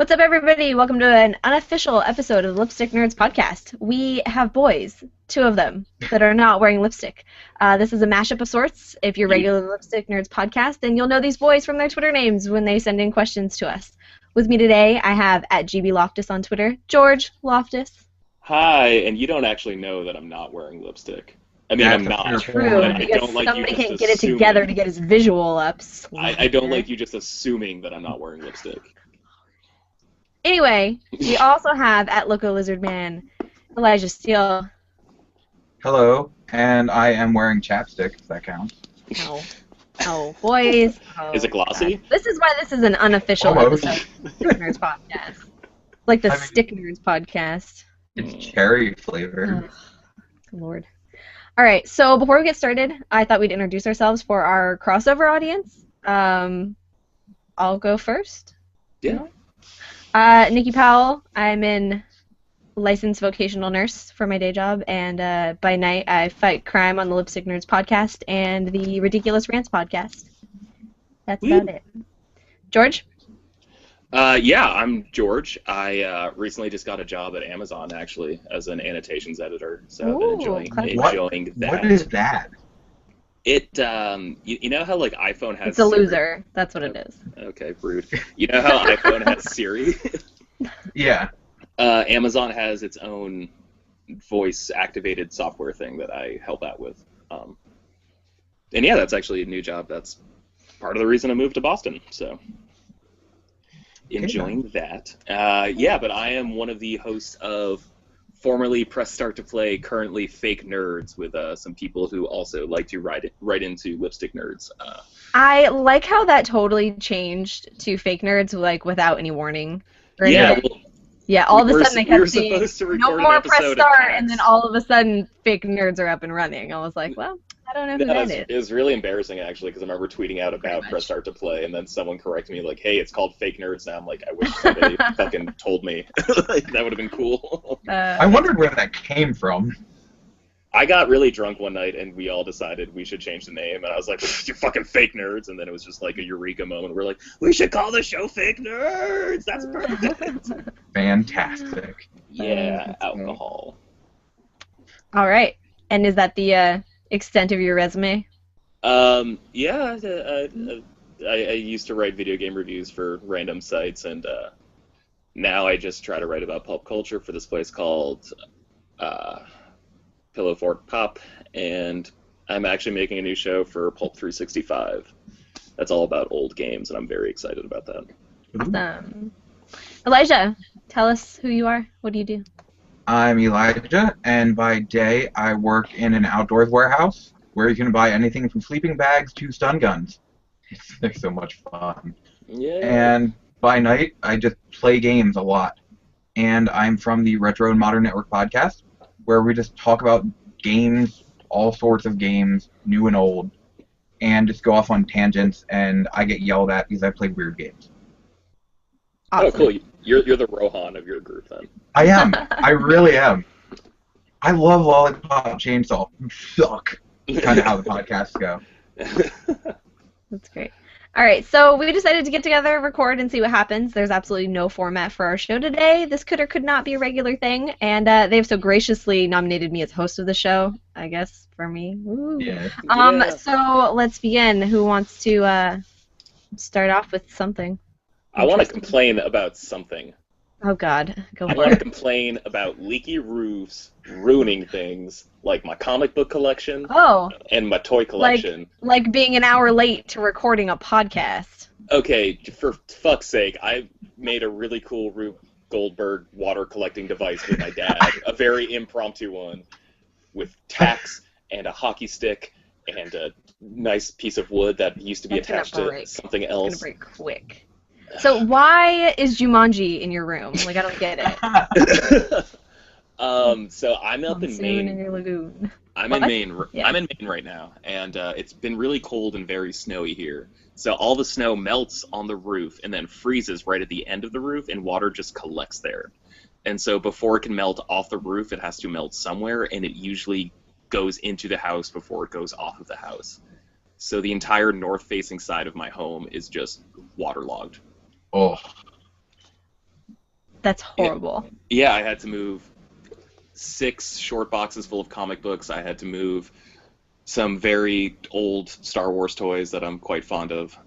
What's up, everybody? Welcome to an unofficial episode of the Lipstick Nerds podcast. We have boys, two of them, that are not wearing lipstick. This is a mashup of sorts. If you're regular Lipstick Nerds podcast, then you'll know these boys from their Twitter names when they send in questions to us. With me today, I have at GB Loftus on Twitter, George Loftus. Hi, and you don't actually know that I'm not wearing lipstick. I mean, I'm not. True, and because I don't like somebody you can't just get it assuming. together to get his visual up. I don't like you just assuming that I'm not wearing lipstick. Anyway, we also have at Loco Lizard Man, Elijah Steele. Hello, and I am wearing chapstick, if that counts. Oh, boys. Oh, Is it glossy? God. This is why this is an unofficial Almost. episode of the Stick Nerds podcast. Like the Stick Nerds podcast. It's cherry flavor. Oh, Lord. All right, so before we get started, I thought we'd introduce ourselves for our crossover audience. I'll go first. Yeah. Nikki Powell. I'm a licensed vocational nurse for my day job, and by night I fight crime on the Lipstick Nerds podcast and the Ridiculous Rants podcast. That's about it. George? Yeah, I'm George. I recently just got a job at Amazon, actually, as an annotations editor, so I've been enjoying that. What is that? It, you know how, like, iPhone has It's a Siri? loser. That's what it is. Okay, rude. You know how iPhone has Siri? Yeah. Amazon has its own voice-activated software thing that I help out with. And yeah, that's actually a new job. That's part of the reason I moved to Boston, so enjoying that. Yeah, but I am one of the hosts of formerly Press Start to Play, currently Fake Nerds, with some people who also like to write into Lipstick Nerds. I like how that totally changed to Fake Nerds, like, without any warning. Yeah, Well, yeah, all of a sudden they kept saying, no more Press Start, and then all of a sudden Fake Nerds are up and running. I was like, well, I don't know who that is. It was really embarrassing, actually, because I remember tweeting out about Press Start to Play, and then someone corrected me, like, hey, it's called Fake Nerds now. I'm like, I wish somebody fucking told me. That would have been cool. I wondered where that came from. I got really drunk one night, and we all decided we should change the name, and I was like, you fucking Fake Nerds, and then it was just like a eureka moment. We're like, we should call the show Fake Nerds! That's perfect! Fantastic. Yeah, alcohol. All right. And is that the extent of your resume? Yeah, I used to write video game reviews for random sites, and now I just try to write about pulp culture for this place called Pillow Fort Pop, and I'm actually making a new show for Pulp 365. That's all about old games, and I'm very excited about that. Awesome. Elijah, tell us who you are. What do you do? I'm Elijah, and by day I work in an outdoors warehouse where you can buy anything from sleeping bags to stun guns. They're so much fun. Yeah. And by night I just play games a lot. And I'm from the Retro and Modern Network podcast, where we just talk about games, all sorts of games, new and old, and just go off on tangents, and I get yelled at because I play weird games. Awesome. Oh, cool. You're the Rohan of your group, then. I am. I really am. I love Lollipop Chainsaw. Suck. Kind of how the podcasts go. That's great. All right, so we decided to get together, record, and see what happens. There's absolutely no format for our show today. This could or could not be a regular thing, and they've so graciously nominated me as host of the show, I guess, for me. Woo. Yeah. So let's begin. Who wants to start off with something? I want to complain about something. Oh, God. Go I for want to it. complain about leaky roofs ruining things like my comic book collection Oh, and my toy collection. like being an hour late to recording a podcast. Okay, for fuck's sake, I made a really cool Rube Goldberg water collecting device with my dad, a very impromptu one, with tacks and a hockey stick and a nice piece of wood that used to be That's gonna attached to break. something It's else. going to break quick. So why is Jumanji in your room? Like, I don't get it. So I'm up in Monsoon in Maine. your lagoon. I'm What? in Maine. Yeah. I'm in Maine right now, and it's been really cold and very snowy here. So all the snow melts on the roof and then freezes right at the end of the roof, and water just collects there. And so before it can melt off the roof, it has to melt somewhere, and it usually goes into the house before it goes off of the house. So the entire north-facing side of my home is just waterlogged. Oh. That's horrible. Yeah, I had to move 6 short boxes full of comic books. I had to move some very old Star Wars toys that I'm quite fond of.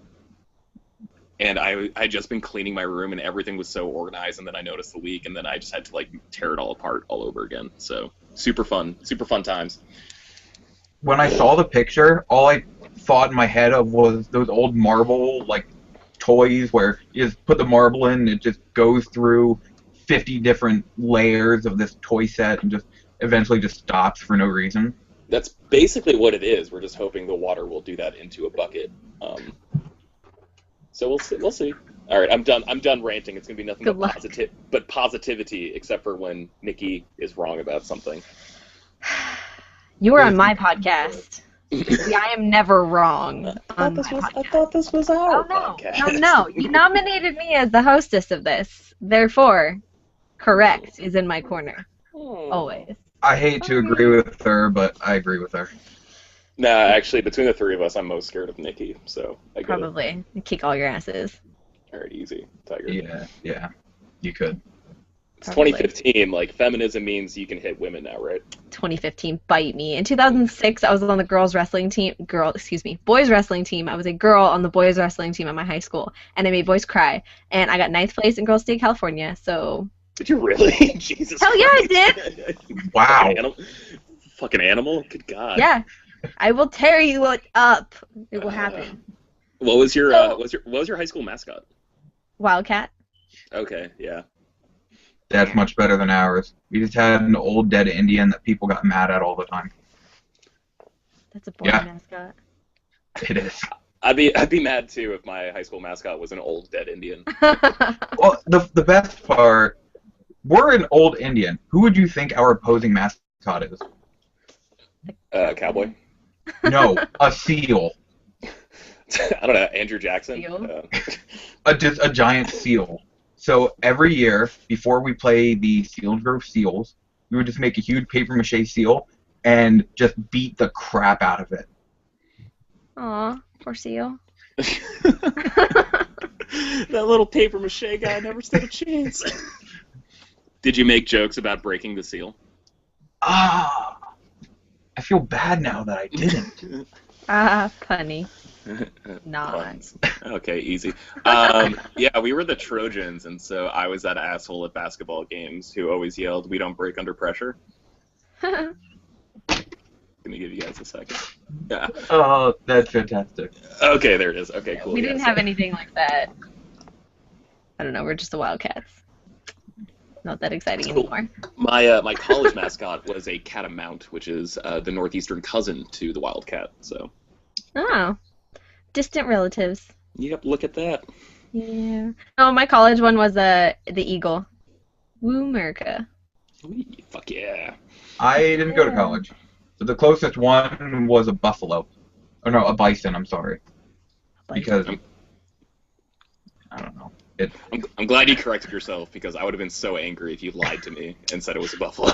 And I'd just been cleaning my room, and everything was so organized, and then I noticed the leak, and then I just had to, like, tear it all apart all over again. So, super fun times. When I saw the picture, all I thought in my head of was those old marble, like, toys where you just put the marble in, it just goes through 50 different layers of this toy set and just eventually just stops for no reason. That's basically what it is. We're just hoping the water will do that into a bucket. So we'll see. All right, I'm done ranting. It's gonna be nothing but positivity, except for when Nikki is wrong about something. You were on my podcast. See, I am never wrong I thought this was our podcast. No. You nominated me as the hostess of this. Therefore, correct is in my corner. Always. I hate to agree with her, but I agree with her. Nah, actually, between the three of us, I'm most scared of Nikki, so I get Probably. Kick all your asses. All right, easy, Tiger. Yeah, you could. It's 2015. Like, feminism means you can hit women now, right? 2015, bite me. In 2006, I was on the boys wrestling team. I was a girl on the boys wrestling team at my high school, and I made boys cry. And I got 9th place in Girls State California, so... Did you really? Jesus Hell yeah, Christ. I did! Wow. Fucking animal? Good God. Yeah. I will tear you up. It will happen. What was your high school mascot? Wildcat. Okay, yeah. That's much better than ours. We just had an old dead Indian that people got mad at all the time. That's a boring mascot. It is. I'd be mad too if my high school mascot was an old dead Indian. Well, the best part, we're an old Indian. Who would you think our opposing mascot is? Cowboy. No, a seal. I don't know, Andrew Jackson. A giant seal. So every year, before we play the Seal Grove Seals, we would just make a huge papier-mâché seal and just beat the crap out of it. Aw, poor seal. That little papier-mâché guy never stood a chance. Did you make jokes about breaking the seal? I feel bad now that I didn't. Funny. Not. Okay, easy. Yeah, we were the Trojans, and so I was that asshole at basketball games who always yelled, "We don't break under pressure." Gonna give you guys a second. Yeah. Oh, that's fantastic. Okay, there it is. Okay, cool. We didn't have anything like that. I don't know. We're just the Wildcats. Not that exciting anymore. My college mascot was a catamount, which is the northeastern cousin to the Wildcat. So. Oh. Distant relatives. Yep, look at that. Yeah. Oh, my college one was the eagle. Woo, America. Fuck yeah. I didn't go to college. So the closest one was a buffalo. Oh no, a bison, I'm sorry. Because, I don't know. I'm glad you corrected yourself, because I would have been so angry if you lied to me and said it was a buffalo.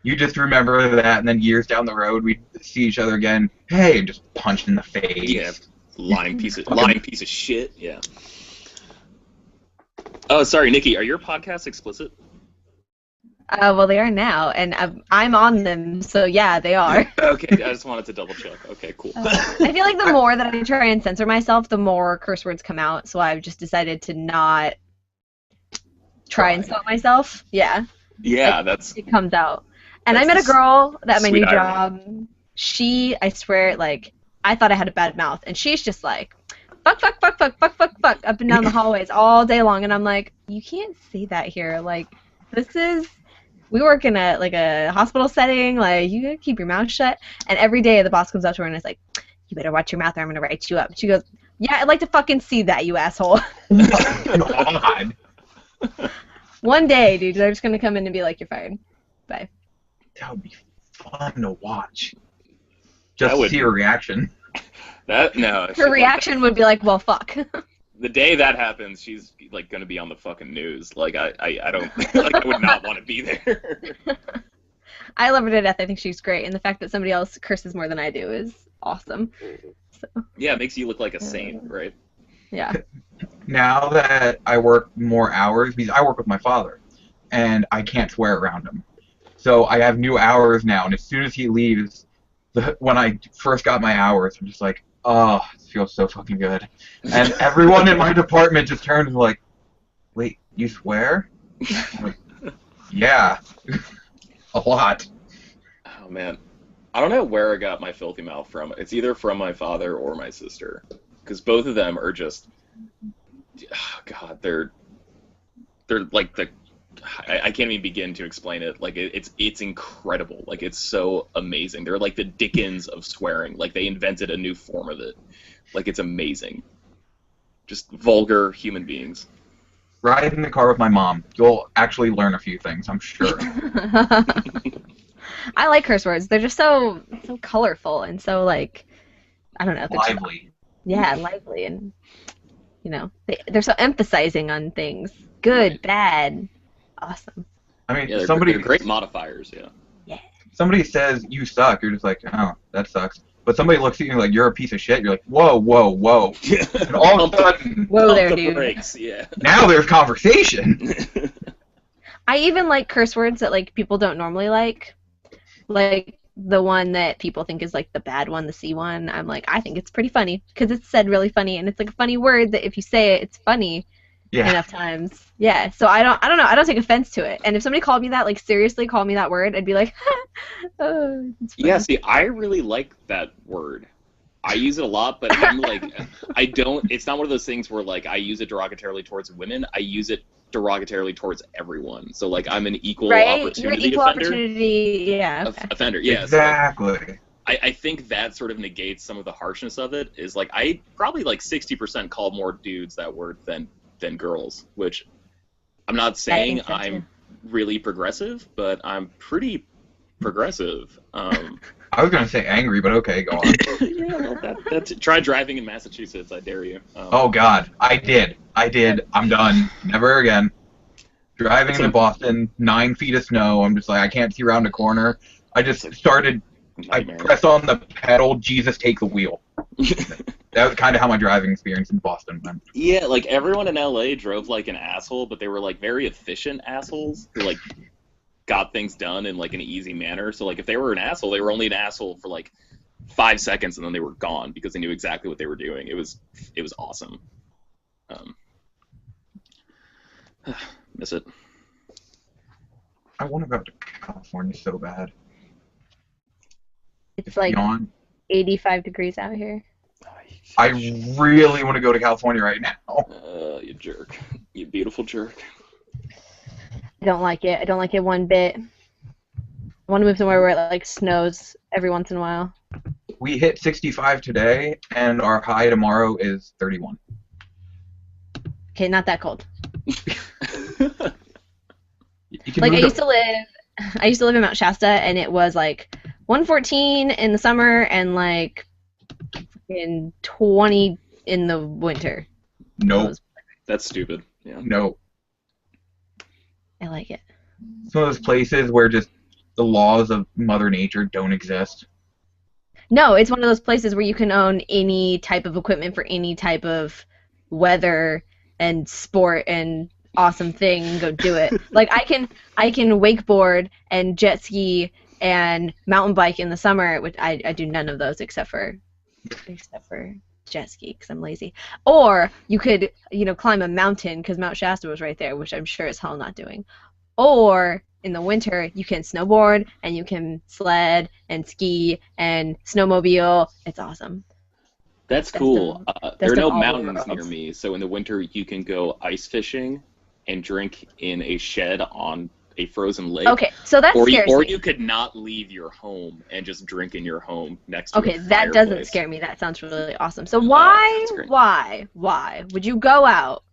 You just remember that, and then years down the road, we'd see each other again. Hey, and just punch in the face. Yeah, lying piece of shit. Yeah. Oh, sorry, Nikki. Are your podcasts explicit? Well, they are now, and I'm on them, so yeah, they are. Okay, I just wanted to double check. Okay, cool. I feel like the more that I try and censor myself, the more curse words come out, so I've just decided to not try and stop myself. Yeah. Yeah, it comes out. And I met a girl at my new job. She, I swear, like, I thought I had a bad mouth, and she's just like, fuck, up and down the hallways all day long, and I'm like, you can't say that here. Like, we work in a hospital setting. Like, you gotta keep your mouth shut. And every day the boss comes up to her and is like, you better watch your mouth or I'm gonna write you up. She goes, yeah, I'd like to fucking see that, you asshole. God. One day, dude, they're just gonna come in and be like, you're fired. Bye. That would be fun to watch. Just to see her reaction. Her reaction would be like, well, fuck. The day that happens, she's like gonna be on the fucking news. Like I don't like I would not want to be there. I love her to death. I think she's great, and the fact that somebody else curses more than I do is awesome. So. Yeah, it makes you look like a saint, right? Yeah. now that I work more hours, because I work with my father, and I can't swear around him. So I have new hours now, and as soon as he leaves, when I first got my hours, I'm just like, oh, it feels so fucking good. And everyone in my department just turns and like, wait, you swear? I'm like, yeah, a lot. Oh man, I don't know where I got my filthy mouth from. It's either from my father or my sister, because both of them are just, oh, God, they're like I can't even begin to explain it. Like it's incredible. Like it's so amazing. They're like the Dickens of swearing. Like they invented a new form of it. Like it's amazing. Just vulgar human beings. Ride in the car with my mom. You'll actually learn a few things, I'm sure. I like curse words. They're just so colorful and so like I don't know. Lively. Yeah, lively and they're so emphasizing on things. Good, Right. bad, awesome. I mean, Yeah, they're somebody great modifiers. Yeah. Yeah. somebody says you suck, you're just like, oh, that sucks. But somebody looks at you like you're a piece of shit, you're like, whoa, whoa, whoa. And all of a sudden, Whoa Pump there, the dude. brakes, yeah. now there's conversation. I even like curse words that like people don't normally like the one that people think is like the bad one, the C one. I'm like, I think it's pretty funny because it's said really funny and it's like a funny word that if you say it, it's funny Yeah. enough times. Yeah. So I don't know. I don't take offense to it. And if somebody called me that, like seriously called me that word, I'd be like, oh, it's funny. Yeah, see, I really like that word. I use it a lot, but I'm like, I don't, it's not one of those things where like I use it derogatorily towards women. I use it derogatorily towards everyone. So like I'm an equal Right? You're an opportunity equal offender. opportunity. Yeah. Okay. Offender, yeah. So, like, Exactly. I think that sort of negates some of the harshness of it. Is like I probably like 60% call more dudes that word than girls, which I'm not saying think so, too. I'm really progressive, but I'm pretty progressive. I was going to say angry, but okay, go on. Yeah, well, try driving in Massachusetts. I dare you. Oh, God. I did. I'm done. Never again. Driving into Boston, 9 feet of snow. I'm just like, I can't see around a corner. I just started, I nightmare. pressed on the pedal, Jesus, take the wheel. That was kind of how my driving experience in Boston went. Yeah, like everyone in LA drove like an asshole, but they were like very efficient assholes who like got things done in like an easy manner. So like if they were an asshole, they were only an asshole for like 5 seconds and then they were gone because they knew exactly what they were doing. It was awesome. Miss it. I want to go to California so bad. It's like Beyond. 85 degrees out here. I really want to go to California right now. You jerk. You beautiful jerk. I don't like it. I don't like it one bit. I want to move somewhere where it like snows every once in a while. We hit 65 today, and our high tomorrow is 31. Okay, not that cold. You can Like move I used to live in Mount Shasta, and it was like 114 in the summer and like in 20 in the winter. Nope. That's stupid. Yeah. No. I like it. It's one of those places where just the laws of Mother Nature don't exist. No, it's one of those places where you can own any type of equipment for any type of weather and sport and awesome thing and go do it. Like I can wakeboard and jet ski and mountain bike in the summer, which I do none of those except for jet ski because I'm lazy. Or you could, climb a mountain because Mount Shasta was right there, which I'm sure as hell not doing. Or in the winter, you can snowboard and you can sled and ski and snowmobile. It's awesome. That's cool. There are no all the mountains worlds. near me, so in the winter you can go ice fishing and drink in a shed on a frozen lake. Okay, so that scares or me. you could not leave your home and just drink in your home next to Okay, a that doesn't fireplace. scare me. That sounds really awesome. So that's great. why would you go out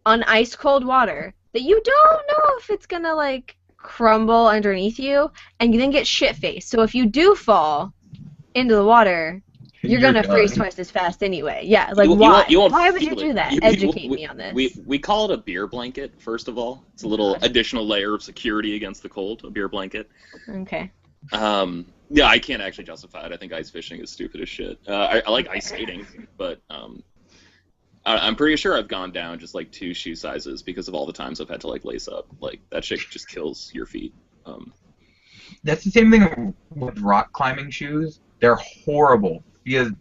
on ice cold water that you don't know if it's gonna like crumble underneath you and you then get shit faced? So if you do fall into the water, you're gonna done. freeze twice as fast anyway. Yeah, like You why? won't Why would you feel do it. that? You- Educate me on this. We call it a beer blanket, first of all. It's a little additional layer of security against the cold, a beer blanket. Okay. Yeah, I can't actually justify it. I think ice fishing is stupid as shit. I like ice skating, but I'm pretty sure I've gone down just like 2 shoe sizes because of all the times I've had to like lace up. Like that shit just kills your feet. That's the same thing with rock climbing shoes. They're horrible because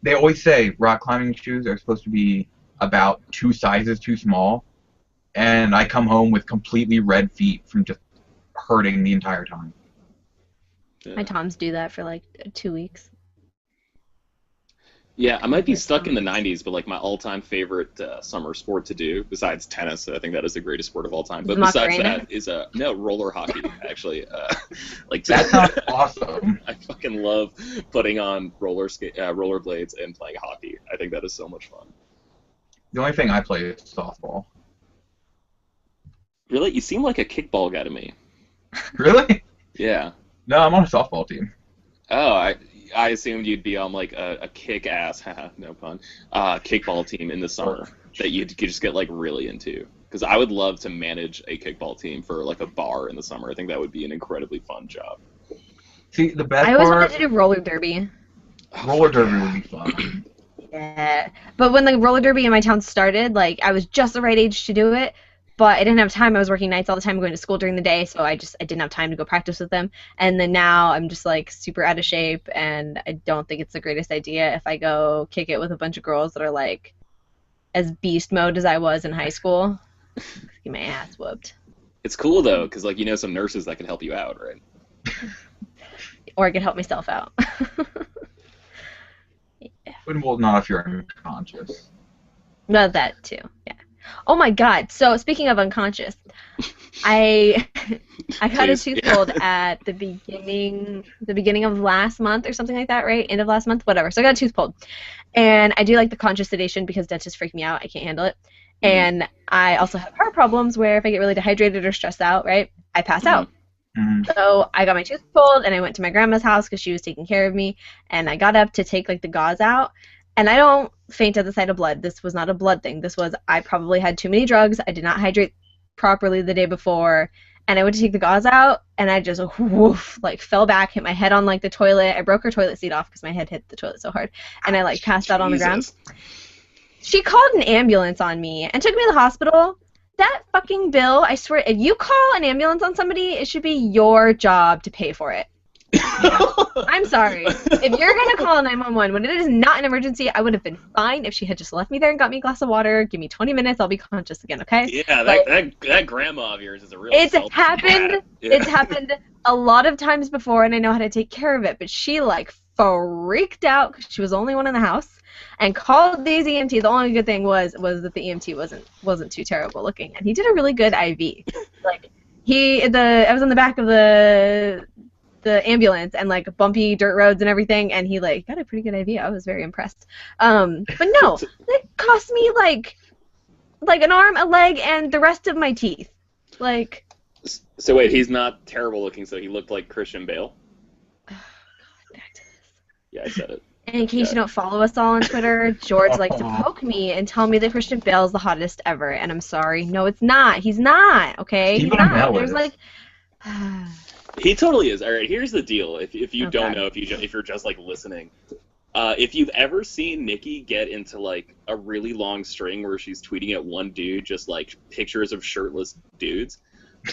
they always say rock climbing shoes are supposed to be about 2 sizes too small, and I come home with completely red feet from just hurting the entire time. Yeah. My Toms do that for like 2 weeks. Yeah, I might be stuck in the 90s, but like my all-time favorite summer sport to do, besides tennis, I think that is the greatest sport of all time. But besides that is no roller hockey. Actually, like That sounds awesome. I fucking love putting on rollerblades and playing hockey. I think that is so much fun. The only thing I play is softball. Really, you seem like a kickball guy to me. Really? Yeah. No, I'm on a softball team. Oh, I assumed you'd be on like a kick-ass, no pun, kickball team in the summer that you could just get like really into. Because I would love to manage a kickball team for like a bar in the summer. I think that would be an incredibly fun job. See, the best I always part, wanted to do roller derby. roller derby would be fun. Yeah, but when the roller derby in my town started, like I was just the right age to do it, but I didn't have time. I was working nights all the time, going to school during the day, so I didn't have time to go practice with them. And then now I'm just like super out of shape, and I don't think it's the greatest idea if I go kick it with a bunch of girls that are like as beast mode as I was in high school. Get my ass whooped. It's cool though, because like you know some nurses that can help you out, right? Or I could help myself out. Well, not if you're unconscious. Well, that too, yeah. Oh my God! So speaking of unconscious, I got a tooth pulled at the beginning of last month or something like that, right? End of last month, whatever. So I got a tooth pulled, and I do like the conscious sedation because dentists freak me out. I can't handle it, and I also have heart problems where if I get really dehydrated or stressed out, right, I pass out. Mm-hmm. So I got my tooth pulled, and I went to my grandma's house because she was taking care of me, and I got up to take like the gauze out, and I don't faint at the sight of blood. This was not a blood thing. This was I probably had too many drugs. I did not hydrate properly the day before, and I went to take the gauze out, and I just woof, like fell back, hit my head on like the toilet. I broke her toilet seat off because my head hit the toilet so hard, and I like passed out on the ground. She called an ambulance on me and took me to the hospital. That fucking bill, I swear, if you call an ambulance on somebody, it should be your job to pay for it. I'm sorry. If you're going to call 911 when it is not an emergency, I would have been fine if she had just left me there and got me a glass of water. Give me 20 minutes, I'll be conscious again, okay? Yeah, that grandma of yours is a real It's happened. Yeah. It's happened a lot of times before, and I know how to take care of it, but she, like, freaked out because she was the only one in the house and called these EMT. The only good thing was that the EMT wasn't too terrible looking, and he did a really good IV. Like I was on the back of the ambulance and like bumpy dirt roads and everything, and he like got a pretty good IV. I was very impressed. But no, it cost me like an arm, a leg, and the rest of my teeth. Like. So wait, he's not terrible looking. So he looked like Christian Bale. Oh, God, back to this. Yeah, I said it. And in case you don't follow us all on Twitter, George likes to poke me and tell me that Christian Bale is the hottest ever, and I'm sorry. No, it's not. He's not. Okay, he's not. There's like. He totally is. All right, here's the deal. If you Okay. don't know, if you're just like listening, if you've ever seen Nikki get into like a really long string where she's tweeting at one dude just like pictures of shirtless dudes,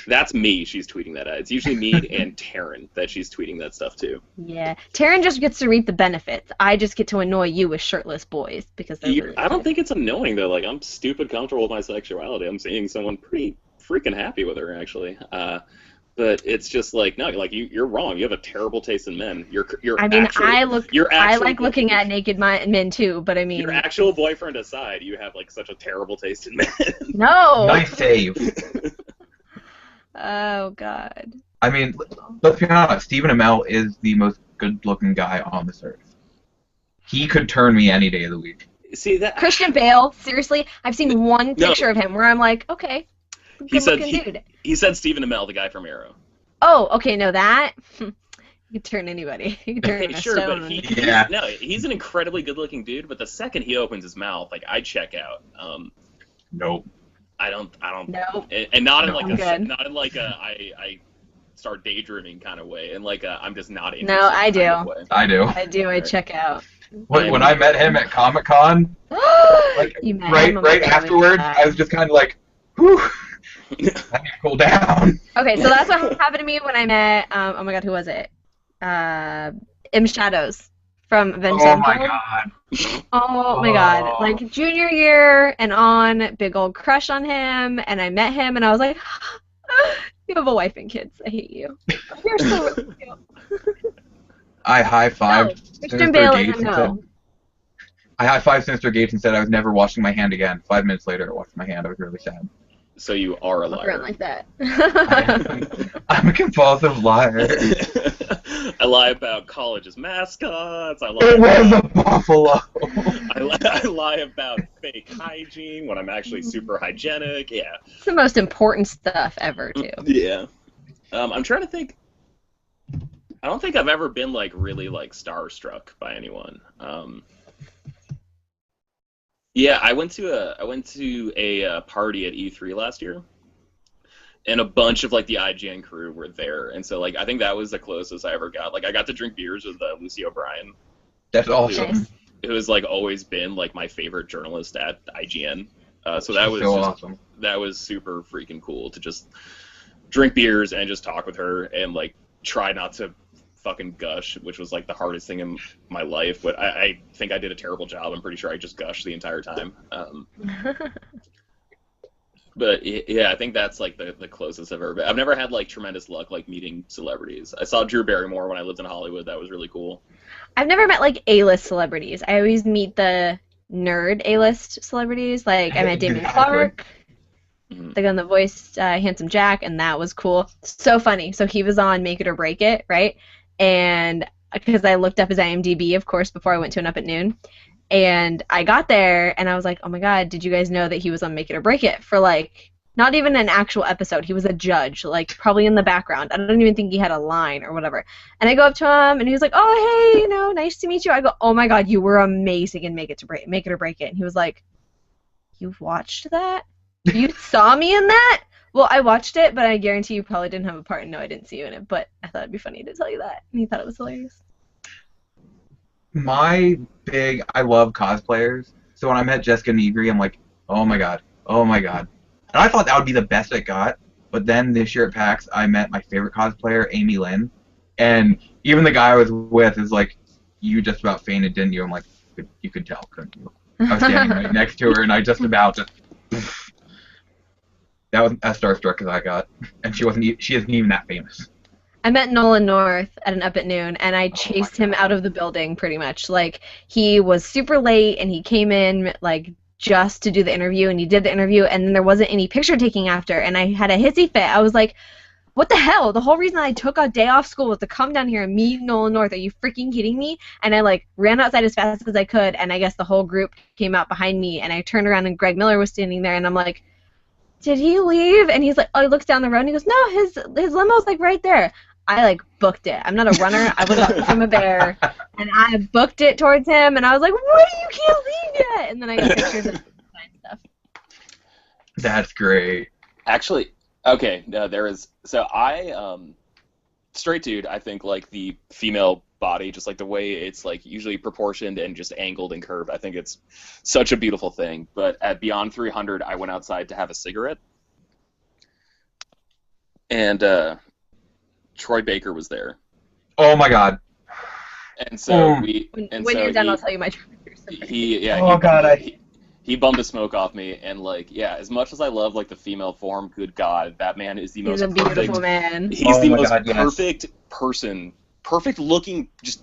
that's me. She's tweeting that at. It's usually me and Taryn that she's tweeting that stuff to. Yeah, Taryn just gets to reap the benefits. I just get to annoy you with shirtless boys because they're really I don't nice. think it's annoying though. Like I'm stupid comfortable with my sexuality. I'm seeing someone pretty freaking happy with her actually. But it's just like no, like you're wrong. You have a terrible taste in men. I like looking at naked men too, but I mean. Your actual boyfriend aside, you have like such a terrible taste in men. No. Nice save. Oh God. I mean, let's be honest. Stephen Amell is the most good-looking guy on this earth. He could turn me any day of the week. See that Christian Bale, seriously, I've seen one picture of him where I'm like, okay, good-looking dude. He said Stephen Amell, the guy from Arrow. Oh, okay, no, that you could turn anybody. You could turn a Sure, stone. but he's an incredibly good-looking dude. But the second he opens his mouth, like I check out. Nope. I don't. No. And not in I'm like I start daydreaming kind of way, and like I'm just not interested. No, I do. Kind of way. I do. I do. I check out. When I met him at Comic-Con, like You met right him? right afterwards, I was just kind of like, whew, I need to cool down. Okay, so that's what happened to me when I met, oh my god, who was it? M. Shadows from Avenged Oh my Sevenfold. god. Oh my god. Like, junior year and on, big old crush on him, and I met him, and I was like, you have a wife and kids. I hate you. You're so really cute. I high-fived Christian Sinister Bale Gates is a and no. said, I high-fived Sinister Gates and said I was never washing my hand again. 5 minutes later, I washed my hand. I was really sad. So you are a Walk around liar. like that. I'm a compulsive liar. I lie about college's mascots. I lie It was about, a buffalo. I lie about fake hygiene when I'm actually super hygienic. Yeah. It's the most important stuff ever, too. Yeah. I'm trying to think. I don't think I've ever been like really like starstruck by anyone. Yeah, I went to a party at E3 last year, and a bunch of like the IGN crew were there, and so like I think that was the closest I ever got. Like I got to drink beers with Lucy O'Brien, That's awesome. Nice. who has like always been like my favorite journalist at IGN. So that She's was so just, awesome. that was super freaking cool to just drink beers and just talk with her and like try not to fucking gush, which was like the hardest thing in my life. But I think I did a terrible job. I'm pretty sure I just gushed the entire time. But yeah, I think that's like the closest I've ever been. I've never had like tremendous luck like meeting celebrities. I saw Drew Barrymore when I lived in Hollywood. That was really cool. I've never met like A-list celebrities. I always meet the nerd A-list celebrities. Like I met Damon Exactly. Clark, Mhm. the guy that voiced Handsome Jack, and that was cool. So funny. So he was on Make It or Break It, right? And because I looked up his IMDb, of course, before I went to an Up at Noon, and I got there and I was like, oh my god, did you guys know that he was on Make It or Break It for like not even an actual episode? He was a judge, like probably in the background. I don't even think he had a line or whatever. And I go up to him and he was like, oh hey, nice to meet you. I go, oh my god, you were amazing in Make It or Break It. And he was like, you've watched that? You saw me in that? Well, I watched it, but I guarantee you probably didn't have a part. And no, I didn't see you in it, but I thought it'd be funny to tell you that. And he thought it was hilarious. I love cosplayers. So when I met Jessica Negri, I'm like, oh my god. And I thought that would be the best it got. But then this year at PAX, I met my favorite cosplayer, Amy Lynn. And even the guy I was with is like, you just about fainted, didn't you? I'm like, you could tell, couldn't you? I was standing right next to her, and I just about that was as starstruck as I got. And she isn't even that famous. I met Nolan North at an Up at Noon, and I my chased him God. out of the building pretty much. Like, he was super late, and he came in, like, just to do the interview, and he did the interview, and then there wasn't any picture taking after, and I had a hissy fit. I was like, what the hell? The whole reason I took a day off school was to come down here and meet Nolan North. Are you freaking kidding me? And I, like, ran outside as fast as I could, and I guess the whole group came out behind me, and I turned around, and Greg Miller was standing there, and I'm like, did he leave? And he's like, oh, he looks down the road, and he goes, no, his limo's, like, right there. I, like, booked it. I'm not a runner. I was up from a bear, and I booked it towards him, and I was like, what? You can't leave yet. And then I got pictures of stuff. That's great. Actually, okay, no, there is. So straight dude, I think like the female body, just like the way it's like usually proportioned and just angled and curved, I think it's such a beautiful thing. But at Beyond 300, I went outside to have a cigarette, and Troy Baker was there, Oh my god. and so When you're done, I'll tell you my he bummed a smoke off me, and like as much as I love like the female form, good god, that man is the He's most a beautiful perfect. man. He's Oh the my most God, yes. perfect person, perfect looking, just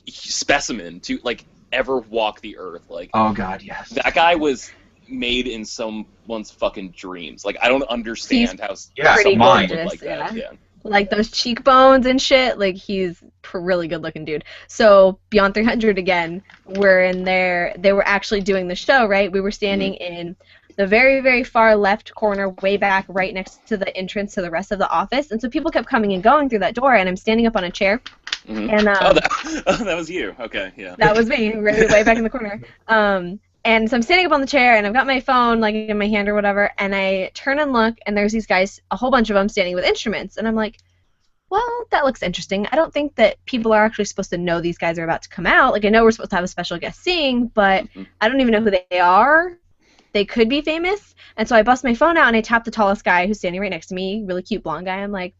specimen to like ever walk the earth. Like Oh god, yes. that guy was made in someone's fucking dreams. Like I don't understand how Yeah, pretty someone mine. would look gorgeous, like that. Yeah. Like those cheekbones and shit. Like he's a really good looking dude. So Beyond 300 again, we're in there. They were actually doing the show, right? We were standing in the very, very far left corner, way back, right next to the entrance to the rest of the office. And so people kept coming and going through that door, and I'm standing up on a chair. Mhm. And that was you. Okay, yeah. that was me, way back in the corner. And so I'm standing up on the chair, and I've got my phone like in my hand or whatever, and I turn and look, and there's these guys, a whole bunch of them standing with instruments, and I'm like, well, that looks interesting. I don't think that people are actually supposed to know these guys are about to come out. Like, I know we're supposed to have a special guest seeing, but I don't even know who they are. They could be famous. And so I bust my phone out and I tap the tallest guy who's standing right next to me, really cute blonde guy. I'm like,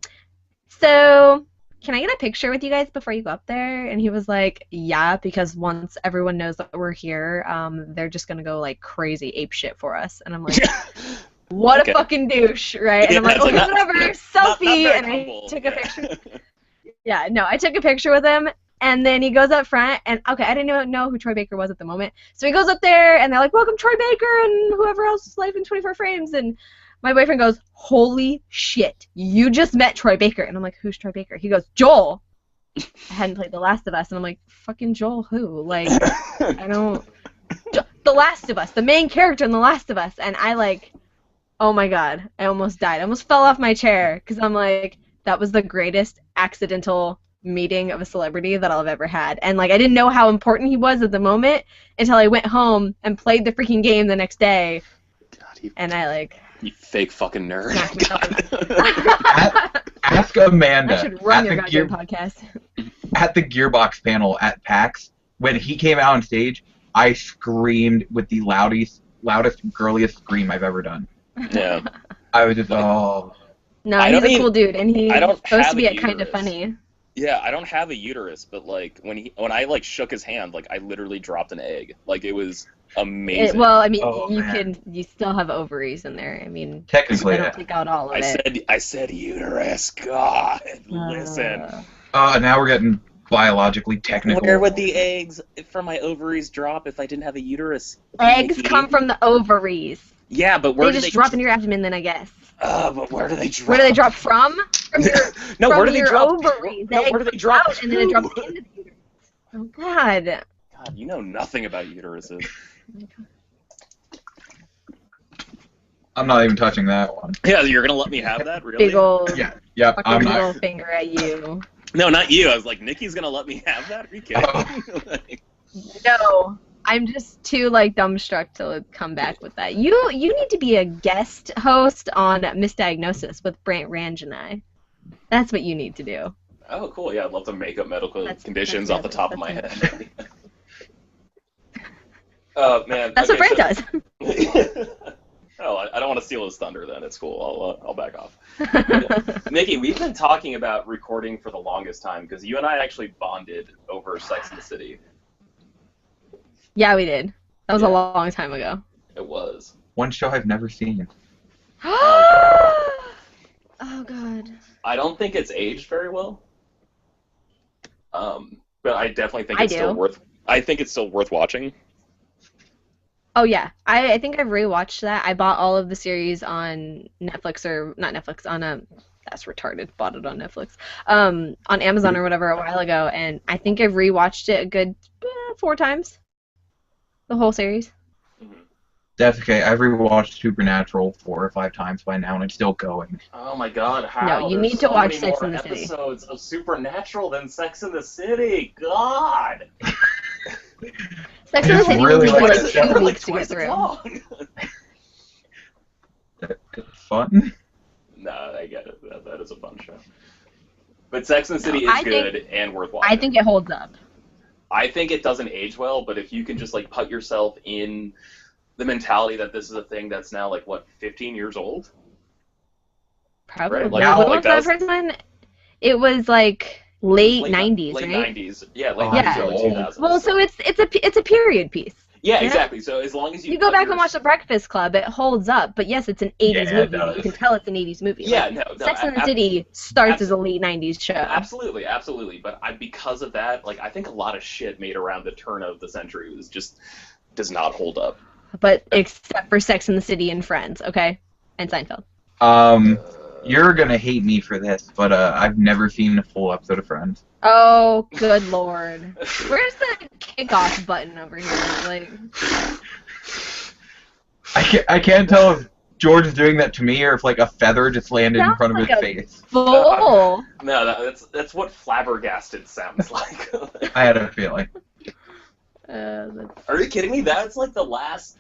so can I get a picture with you guys before you go up there? And he was like, yeah, because once everyone knows that we're here, they're just going to go like crazy ape shit for us. And I'm like, what a fucking douche, right? And I'm like, okay, whatever, selfie. And I took a picture. Yeah, no, I took a picture with him. And then he goes up front, and okay, I didn't even know who Troy Baker was at the moment. So he goes up there, and they're like, welcome Troy Baker and whoever else live in 24 frames. And my boyfriend goes, holy shit, you just met Troy Baker. And I'm like, who's Troy Baker? He goes, Joel. I hadn't played The Last of Us, and I'm like, fucking Joel who? Like, I don't... The Last of Us, the main character in The Last of Us. And I like, oh my god, I almost died. I almost fell off my chair, because I'm like, that was the greatest accidental meeting of a celebrity that I've ever had. And like I didn't know how important he was at the moment until I went home and played the freaking game the next day. God, and I like you fake fucking nerd. Ask Amanda. I should run your goddamn podcast. At the Gearbox panel at PAX, when he came out on stage, I screamed with the loudest, girliest scream I've ever done. Yeah. I was just, oh. No, he's a cool dude, and he's supposed to be kind of funny. Yeah, I don't have a uterus, but like when I like shook his hand, like I literally dropped an egg. Like it was amazing. Well, I mean, you still have ovaries in there. I mean, technically, I don't take out all of it. I said uterus. God, listen. Now we're getting biologically technical. Where would the eggs from my ovaries drop if I didn't have a uterus? Eggs come from the ovaries. Yeah, but where do they drop in your abdomen? Then I guess. But where do they drop? Where do they drop from? No, where do they drop? Ovaries. No, where do they drop? Out, and then it drops into the uterus. Oh God. God, you know nothing about uteruses. I'm not even touching that one. Yeah, you're gonna let me have that, really? Big old, yeah. I'm not. Middle finger at you. No, not you. I was like, Nikki's gonna let me have that? Are you kidding? No. I'm just too like dumbstruck to come back with that. You need to be a guest host on Misdiagnosis with Brant Range and I. That's what you need to do. Oh, cool. Yeah, I'd love to make up medical conditions off the top of my head. Oh man. That's what Brant does. Oh, I don't want to steal his thunder. Then it's cool. I'll back off. Nikki, we've been talking about recording for the longest time because you and I actually bonded over Sex and the City. Yeah, we did. That was a long time ago. It was. One show I've never seen. Oh, God. I don't think it's aged very well. But I definitely think it's still worth. I think it's still worth watching. Oh yeah, I think I've rewatched that. I bought all of the series on Netflix or not Netflix on that's retarded. Bought it on Netflix. On Amazon or whatever a while ago, and I think I've rewatched it a good 4 times. The whole series. That's okay. I've rewatched Supernatural 4 or 5 times by now, and it's still going. Oh my God! How? No, you need to watch Sex and the City. Episodes of Supernatural than Sex and the City. God. Sex and the City really will like take like 2 weeks to get through. It's fun. No, I get it. That is a fun show. But Sex and the City is good and worth watching. I think it holds up. I think it doesn't age well, but if you can just like put yourself in the mentality that this is a thing that's now like what 15 years old. Probably. Right? Like, when was that first one? It was like late 90s, late right? 90s. Yeah, late 90s, early 2000s. Well, so it's a period piece. Yeah, exactly. So as long as you go back and watch The Breakfast Club, it holds up. But yes, it's an 80s movie. No. You can tell it's an 80s movie. Yeah, like, no. Sex and the City starts as a late 90s show. Absolutely. But because of that, like I think a lot of shit made around the turn of the century does not hold up. But except for Sex and the City and Friends, okay? And Seinfeld. You're gonna hate me for this, but I've never seen a full episode of Friends. Oh, good lord. Where's the kickoff button over here? Like, I can't tell if George is doing that to me or if like a feather just landed in front of his face. Bull. No, that's what flabbergasted sounds like. I had a feeling. Are you kidding me? That's like the last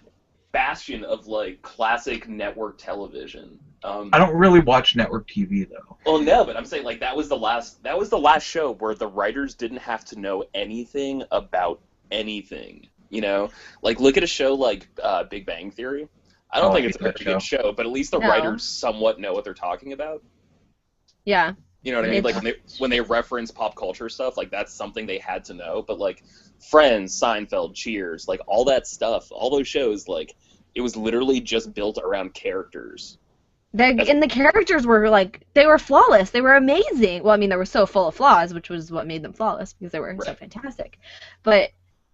bastion of like classic network television. I don't really watch network TV though. Well, no, but I'm saying like that was the last show where the writers didn't have to know anything about anything. You know, like look at a show like Big Bang Theory. I don't think it's a very good show, but at least the writers somewhat know what they're talking about. Yeah. You know what I mean? Like when they reference pop culture stuff, like that's something they had to know. But like Friends, Seinfeld, Cheers, like all that stuff, all those shows, like it was literally just built around characters. And the characters were like, they were flawless. They were amazing. Well, I mean, they were so full of flaws, which was what made them flawless because they were so fantastic. But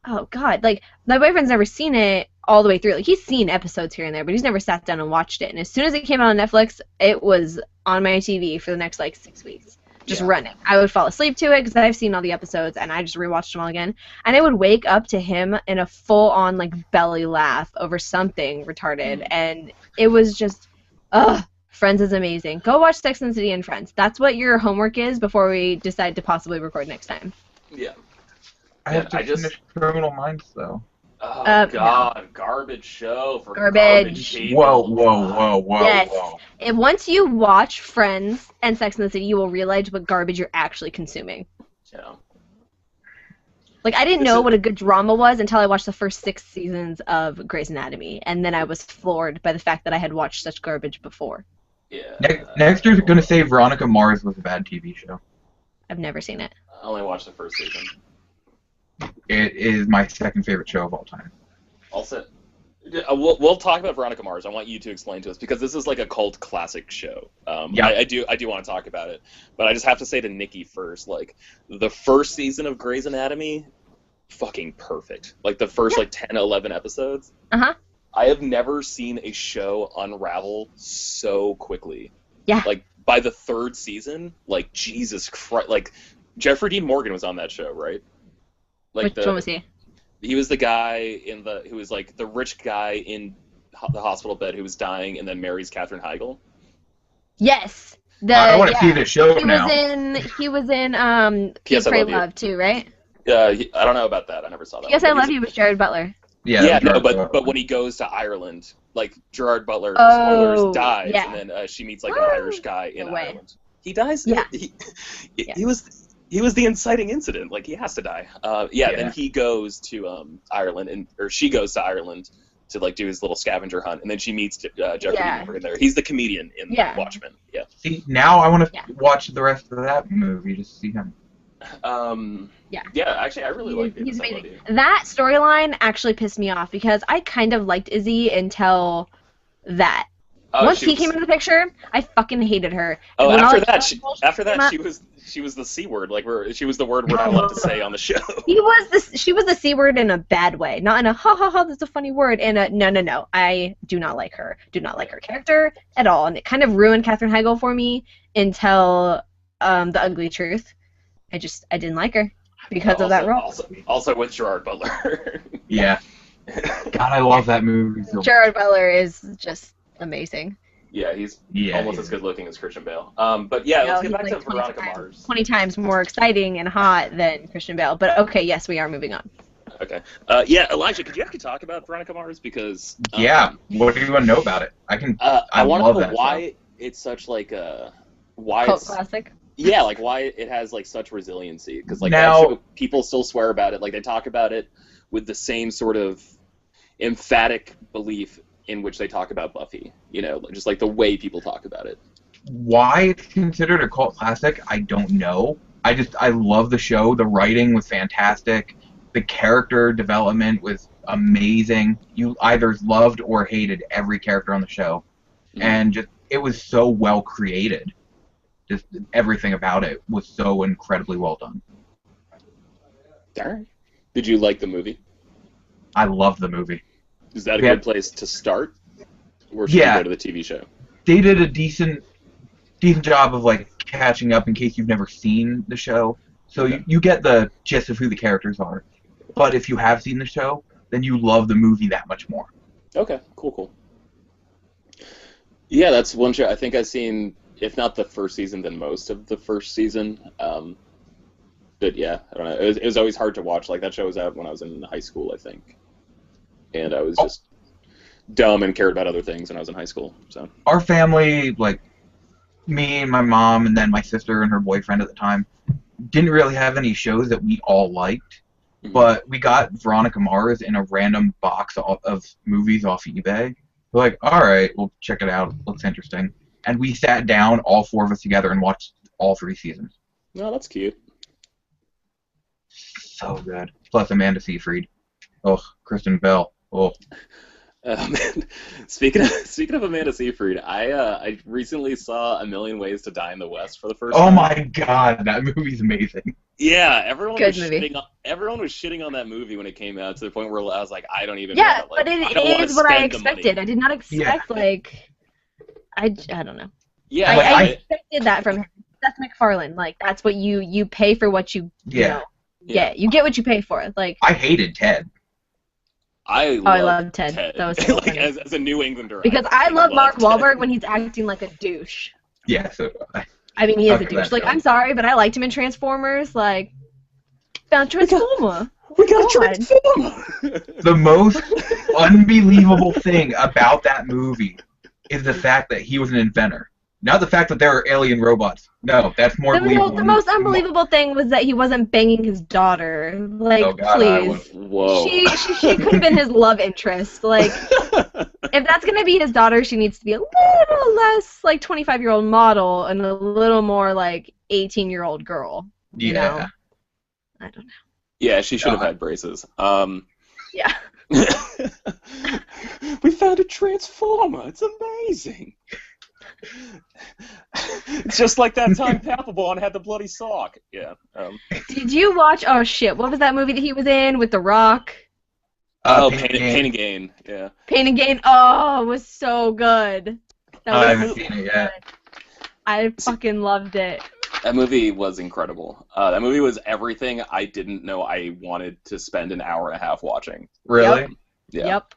oh god, like my boyfriend's never seen it all the way through. Like he's seen episodes here and there, but he's never sat down and watched it. And as soon as it came out on Netflix, it was on my TV for the next like 6 weeks, just running. I would fall asleep to it because I've seen all the episodes and I just rewatched them all again. And I would wake up to him in a full-on like belly laugh over something retarded, and it was just, Friends is amazing. Go watch Sex and the City and Friends. That's what your homework is before we decide to possibly record next time. Yeah. I have to finish Criminal Minds, though. Oh, God. No. Garbage show for garbage people. Whoa. Yes. And once you watch Friends and Sex and the City, you will realize what garbage you're actually consuming. Yeah. Like, I didn't know what a good drama was until I watched the first 6 seasons of Grey's Anatomy, and then I was floored by the fact that I had watched such garbage before. Yeah. Next year's going to say Veronica Mars was a bad TV show. I've never seen it. I only watched the first season. It is my second favorite show of all time. Also, we'll talk about Veronica Mars. I want you to explain to us because this is like a cult classic show. I do want to talk about it, but I just have to say to Nikki first, like the first season of Grey's Anatomy, fucking perfect. Like the first like 10, 11 episodes. I have never seen a show unravel so quickly. Yeah. Like by the third season, like Jesus Christ, like Jeffrey Dean Morgan was on that show, right? Like Which one was he? He was the guy who was like the rich guy in the hospital bed who was dying and then marries Katherine Heigl. Yes. I want to see the show now. He was in Keep Pray Love too, right? I don't know about that. I never saw that. Yes, I Love You with Jared Butler. But when he goes to Ireland, like Gerard Butler, spoilers, dies, and then she meets like an Irish guy in Ireland. He dies. Yeah. He was the inciting incident. Like he has to die. Then he goes to Ireland, or she goes to Ireland to like do his little scavenger hunt, and then she meets Jeffrey Dean Morgan there. He's the comedian in Watchmen. Yeah. See, now I want to watch the rest of that movie just to see him. Actually, I really like it. He's amazing. That storyline actually pissed me off because I kind of liked Izzy until that. Once he came into the picture, I fucking hated her. Oh, after that, she was the C word. Like she was the word we're not allowed to say on the show. She was the C word in a bad way, not in a ha ha ha. That's a funny word. In a no. I do not like her. Do not like her character at all, and it kind of ruined Katherine Heigl for me until The Ugly Truth. I didn't like her because of that role. Also with Gerard Butler. Yeah. God, I love that movie. Gerard Butler is just amazing. Yeah, he's almost as good looking as Christian Bale. Let's get back to Veronica Mars. 20 times more exciting and hot than Christian Bale. But okay, yes, we are moving on. Okay. Elijah, could you actually talk about Veronica Mars? Because what do you want to know about it? I want to know why it's such like a cult classic. Yeah, like why it has like such resiliency, because like that show, people still swear about it. Like they talk about it with the same sort of emphatic belief in which they talk about Buffy. You know, just like the way people talk about it. Why it's considered a cult classic, I don't know. I love the show. The writing was fantastic. The character development was amazing. You either loved or hated every character on the show, and it was so well created. Just everything about it was so incredibly well done. Darn. Did you like the movie? I love the movie. Is that a good place to start? Or should you go to the TV show? They did a decent job of like catching up in case you've never seen the show. So you get the gist of who the characters are. But if you have seen the show, then you love the movie that much more. Okay, cool. Yeah, that's one show I think I've seen, if not the first season, then most of the first season. But yeah, I don't know. It was always hard to watch. Like that show was out when I was in high school, I think, and I was dumb and cared about other things when I was in high school. So Our family, like me and my mom, and then my sister and her boyfriend at the time, didn't really have any shows that we all liked. But we got Veronica Mars in a random box of movies off eBay. We're like, all right, we'll check it out. Looks interesting. And we sat down, all four of us together, and watched all 3 seasons. No, that's cute. So good. Plus Amanda Seyfried. Oh, Kristen Bell. Oh. Man, speaking of Amanda Seyfried, I recently saw A Million Ways to Die in the West for the first time. Oh my god, that movie's amazing. Yeah, everyone Good was movie. shitting on that movie when it came out to the point where I was like, I don't even Yeah, know. Like, but I don't it wanna is what I spend the money. expected. I did not expect I don't know. Yeah, Like, I I- expected that from him. Seth MacFarlane. Like that's what you pay for what you Yeah. get. You get what you pay for. Like I hated Ted. I love Ted. That was so like funny. as a New Englander. Because I love Mark Ted. Wahlberg when he's acting like a douche. Yeah, so I mean, he is Okay, a douche. that's Like, fine. I'm sorry, but I liked him in Transformers. Like, found Transformer. We got God. a Transformer. the most unbelievable thing about that movie is the fact that he was an inventor. Not the fact that there are alien robots. No, that's more believable. The most unbelievable thing was that he wasn't banging his daughter. Like, Oh, God, I please. Whoa. She could have been his love interest. Like, if that's gonna be his daughter, she needs to be a little less like 25-year-old model and a little more like 18-year-old girl. Yeah. You know? I don't know. Yeah, she should have had braces. Yeah. We found a Transformer. It's amazing. It's just like that time Papelbon had the bloody sock. Yeah. Did you watch? Oh shit! What was that movie that he was in with The Rock? Pain and Gain. Yeah. Pain and Gain. Oh, it was so good. That I was haven't seen it yet. I fucking loved it. That movie was incredible. That movie was everything I didn't know I wanted to spend an hour and a half watching. Really? Yep. Yeah. Yep.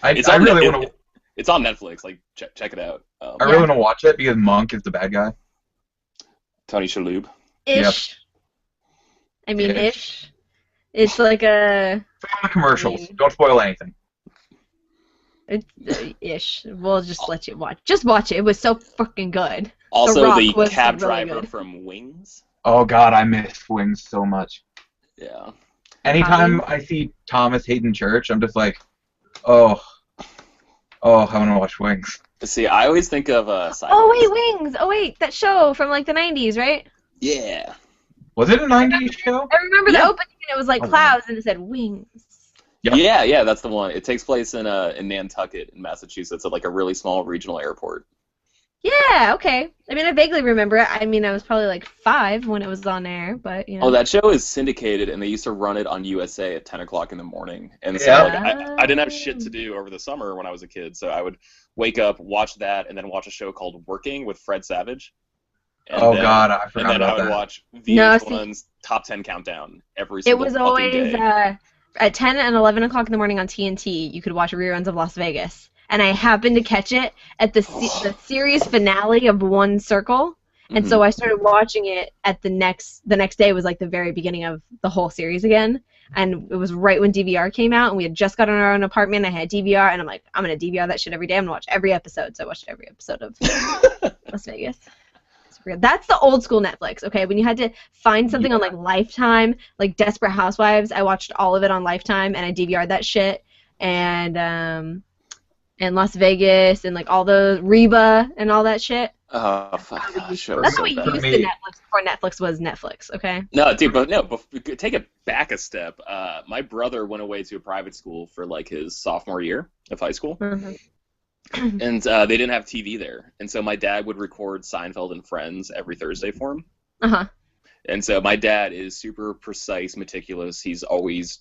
I really want to. It's on Netflix. Like, check it out. I really want to watch it because Monk is the bad guy. Tony Shalhoub. Ish. I mean, Yeah. ish. It's like a. From the commercials. I mean- Don't spoil anything. It's ish. We'll just let you watch. Just watch it. It was so fucking good. Also, Rock the was cab really driver good. from Wings. Oh god, I miss Wings so much. Yeah. Anytime I see Thomas Hayden Church, I'm just like, oh, I want to watch Wings. See, I always think of Oh Sideways. wait, Wings. Oh wait, that show from like the 90s, right? Yeah. Was it a 90s show? I remember the Yeah. opening and it was like Oh, clouds and it said Wings. Yep. Yeah, that's the one. It takes place in Nantucket, in Massachusetts, at like a really small regional airport. Yeah, okay. I mean, I vaguely remember it. I mean, I was probably like 5 when it was on air, but you know. Oh, that show is syndicated, and they used to run it on USA at 10 o'clock in the morning. And so Yeah. like, I didn't have shit to do over the summer when I was a kid, so I would wake up, watch that, and then watch a show called Working with Fred Savage. And Oh then- god, I And forgot then I about would that. watch No, VH1's Top 10 Countdown every It single was fucking always day. at 10 and 11 o'clock in the morning on TNT. You could watch reruns of Las Vegas, and I happened to catch it at the series finale of One Circle, and Mm-hmm. so I started watching it at the next day was like the very beginning of the whole series again, and it was right when DVR came out, and we had just gotten our own apartment. I had DVR, and I'm like, I'm gonna DVR that shit every day. I'm gonna watch every episode. So I watched every episode of Las Vegas. That's the old school Netflix, okay? When you had to find something on like Lifetime, like Desperate Housewives, I watched all of it on Lifetime and I DVR'd that shit. And Las Vegas and like all the Reba and all that shit. Oh, fuck. That show was That's so what we bad. used to Netflix before Netflix was Netflix, okay? No, dude, take it back a step. My brother went away to a private school for like his sophomore year of high school. Mhm. And they didn't have TV there. And so my dad would record Seinfeld and Friends every Thursday for him. Uh-huh. And so my dad is super precise, meticulous. He's always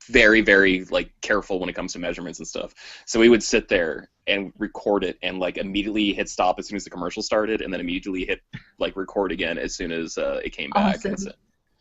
very, very, like, careful when it comes to measurements and stuff. So we would sit there and record it and, like, immediately hit stop as soon as the commercial started and then immediately hit, like, record again as soon as it came back. Awesome.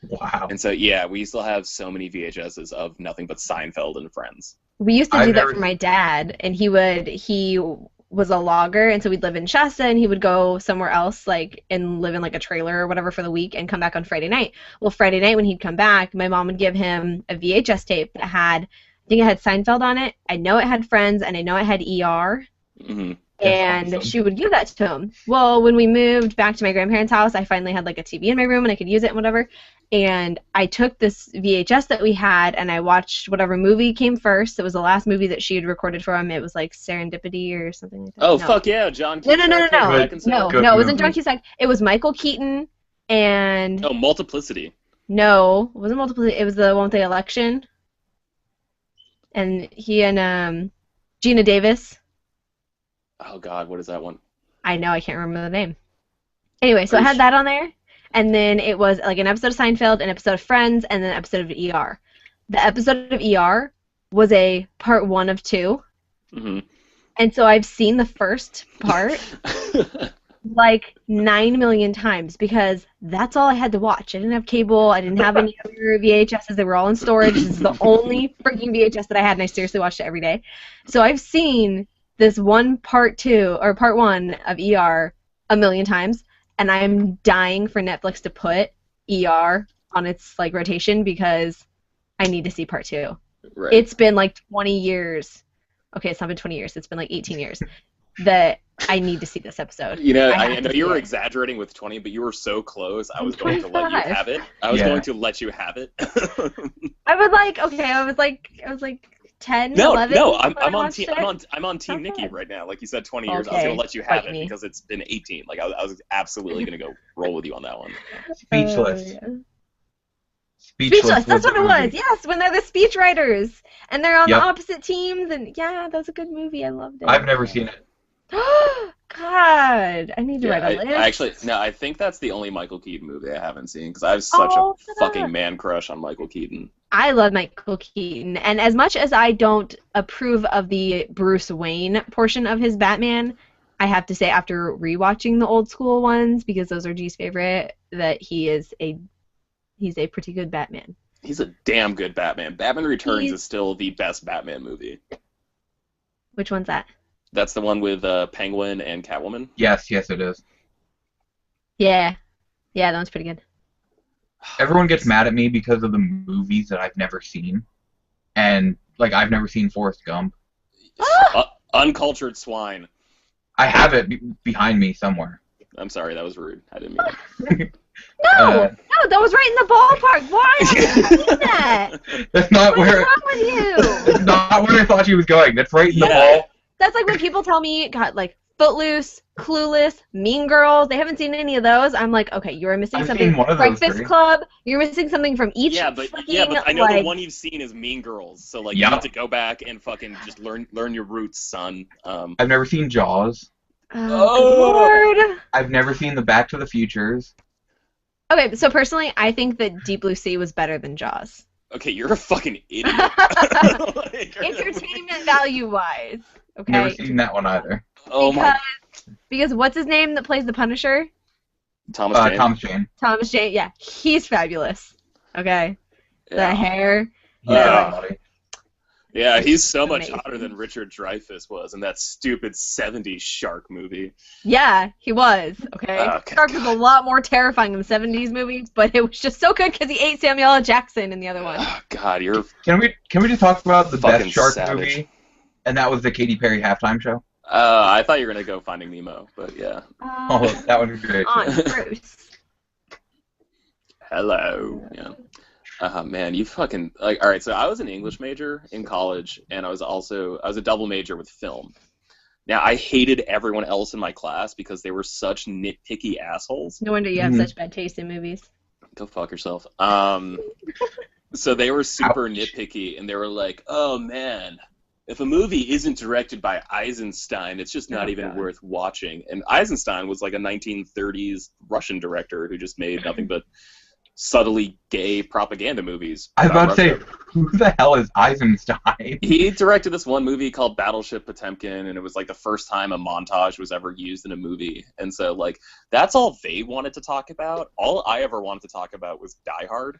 Wow. And so, yeah, we still have so many VHSs of nothing but Seinfeld and Friends. We used to I've do that never- for my dad, and he was a logger, and so we'd live in Shasta, and he would go somewhere else, like, and live in, like, a trailer or whatever for the week and come back on Friday night. Well, Friday night when he'd come back, my mom would give him a VHS tape that had I think it had Seinfeld on it. I know it had Friends, and I know it had ER. Mm-hmm. And awesome. she would give that to him. Well, when we moved back to my grandparents' house, I finally had like a TV in my room and I could use it and whatever. And I took this VHS that we had and I watched whatever movie came first. It was the last movie that she had recorded for him. It was like Serendipity or something like that. Oh, no. fuck yeah, John No, Cusack. no, no, no, Kate no. Beckinsale. Good No, it wasn't movie. John Cusack. It was Michael Keaton and Oh, Multiplicity. no, it wasn't multiple. It was the one with the election. And he and Gina Davis. Oh God, what is that one? I know, I can't remember the name. Anyway, so it had that on there, and then it was like an episode of Seinfeld, an episode of Friends, and then an episode of ER. The episode of ER was a part 1 of 2, Mm-hmm. and so I've seen the first part like 9 million times because that's all I had to watch. I didn't have cable, I didn't have any other VHSs, they were all in storage. This is the only freaking VHS that I had, and I seriously watched it every day. So I've seen this part 1 of ER a million times, and I'm dying for Netflix to put ER on its like rotation because I need to see part 2. Right. It's been like 20 years. Okay, it's not been 20 years. It's been like 18 years that I need to see this episode. You know, I I have know to you see were it. exaggerating with 20, but you were so close. I I'm was going to let you 25. have it. I was Yeah. going to let you have it. I was like 10, No, 11. no, when I I'm on watched team. it. I'm on Team Okay. Nikki right now. Like you said, 20 years. I was Okay, gonna let you have fight it me. because it's been 18. Like I was absolutely gonna go roll with you on that one. Speechless. Yeah. Speechless. That's what the it was. movie. Yes, when they're the speech writers and they're on Yep. the opposite teams, and yeah, that was a good movie. I loved it. I've never seen it. God, I need to Yeah, write a list. I actually no. I think that's the only Michael Keaton movie I haven't seen because I have such Oh, a fucking man crush on Michael Keaton. I love Michael Keaton, and as much as I don't approve of the Bruce Wayne portion of his Batman, I have to say after rewatching the old school ones, because those are G's favorite, that he's a pretty good Batman. He's a damn good Batman. Batman Returns He's- is still the best Batman movie. Which one's that? That's the one with Penguin and Catwoman. Yes, it is. Yeah, that one's pretty good. Everyone gets mad at me because of the movies that I've never seen, and like I've never seen Forrest Gump. Uncultured swine. I have it behind me somewhere. I'm sorry, that was rude. I didn't mean it. No, that was right in the ballpark. Why haven't you seen that? That's not What's where. wrong with you? That's not where I thought she was going. That's right in the Yeah. ball. That's like when people tell me, God, like Footloose, Clueless, Mean Girls. They haven't seen any of those. I'm like, okay, you're missing I've something. seen one of those Breakfast three. Club. You're missing something from each. Yeah, but fucking, I know the like, one you've seen is Mean Girls. So like Yeah. you need to go back and fucking just learn your roots, son. I've never seen Jaws. Oh, good Lord. I've never seen the Back to the Futures. Okay, so personally, I think that Deep Blue Sea was better than Jaws. Okay, you're a fucking idiot. Like, Entertainment value-wise. Okay. Never seen that one either. Oh my. Because what's his name that plays the Punisher? Thomas Jane. Thomas Jane. Thomas Jane. Yeah, he's fabulous. Okay. The Yeah. hair. He's Yeah. somebody. Yeah, he's so much Amazing. hotter than Richard Dreyfuss was in that stupid 70s shark movie. Yeah, he was. Okay. Okay, Shark was a lot more terrifying than the 70s movies, but it was just so good because he ate Samuel L. Jackson in the other one. Oh, God, you're Can we just talk about the Fucking best shark savage. movie? And that was the Katy Perry halftime show. I thought you were gonna go Finding Nemo, but yeah. Oh, that one was great. Aunt Bruce. Hello. Yeah. Man, you fucking like. All right, so I was an English major in college, and I was a double major with film. Now I hated everyone else in my class because they were such nitpicky assholes. No wonder you have Mhm. such bad taste in movies. Go fuck yourself. So they were super nitpicky, and they were like, "Oh man, if a movie isn't directed by Eisenstein, it's just not Oh, even God. worth watching." And Eisenstein was like a 1930s Russian director who just made nothing but subtly gay propaganda movies. I was about to say, Russia. who the hell is Eisenstein? He directed this one movie called Battleship Potemkin, and it was like the first time a montage was ever used in a movie. And so, like, that's all they wanted to talk about. All I ever wanted to talk about was Die Hard.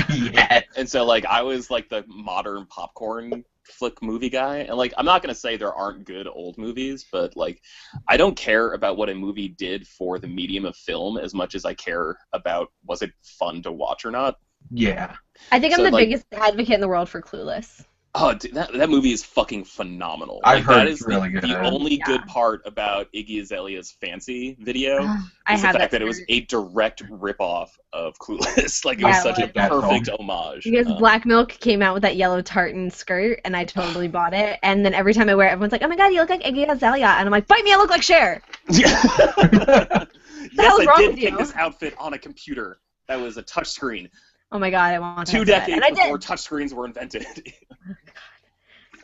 Yes. And so, like, I was like the modern popcorn flick movie guy. And like, I'm not gonna say there aren't good old movies, but like, I don't care about what a movie did for the medium of film as much as I care about was it fun to watch or not. Yeah. I think I'm So, the like- biggest advocate in the world for Clueless. Oh, dude, that movie is fucking phenomenal. I've Like heard that it's is really good. the only Yeah. good part about Iggy Azalea's Fancy video I is the have fact that that it was shirt. a direct ripoff of Clueless. Like it Yeah, was it such a was. That perfect song. homage. Because Black Milk came out with that yellow tartan skirt, and I totally bought it. And then every time I wear it, everyone's like, "Oh my God, you look like Iggy Azalea," and I'm like, "Bite me, I look like Cher." Yeah. The Yes, hell's I wrong did with pick you? this outfit on a computer that was a touchscreen. Oh my God, I want to 2 have that, and decades I before did. touchscreens were invented.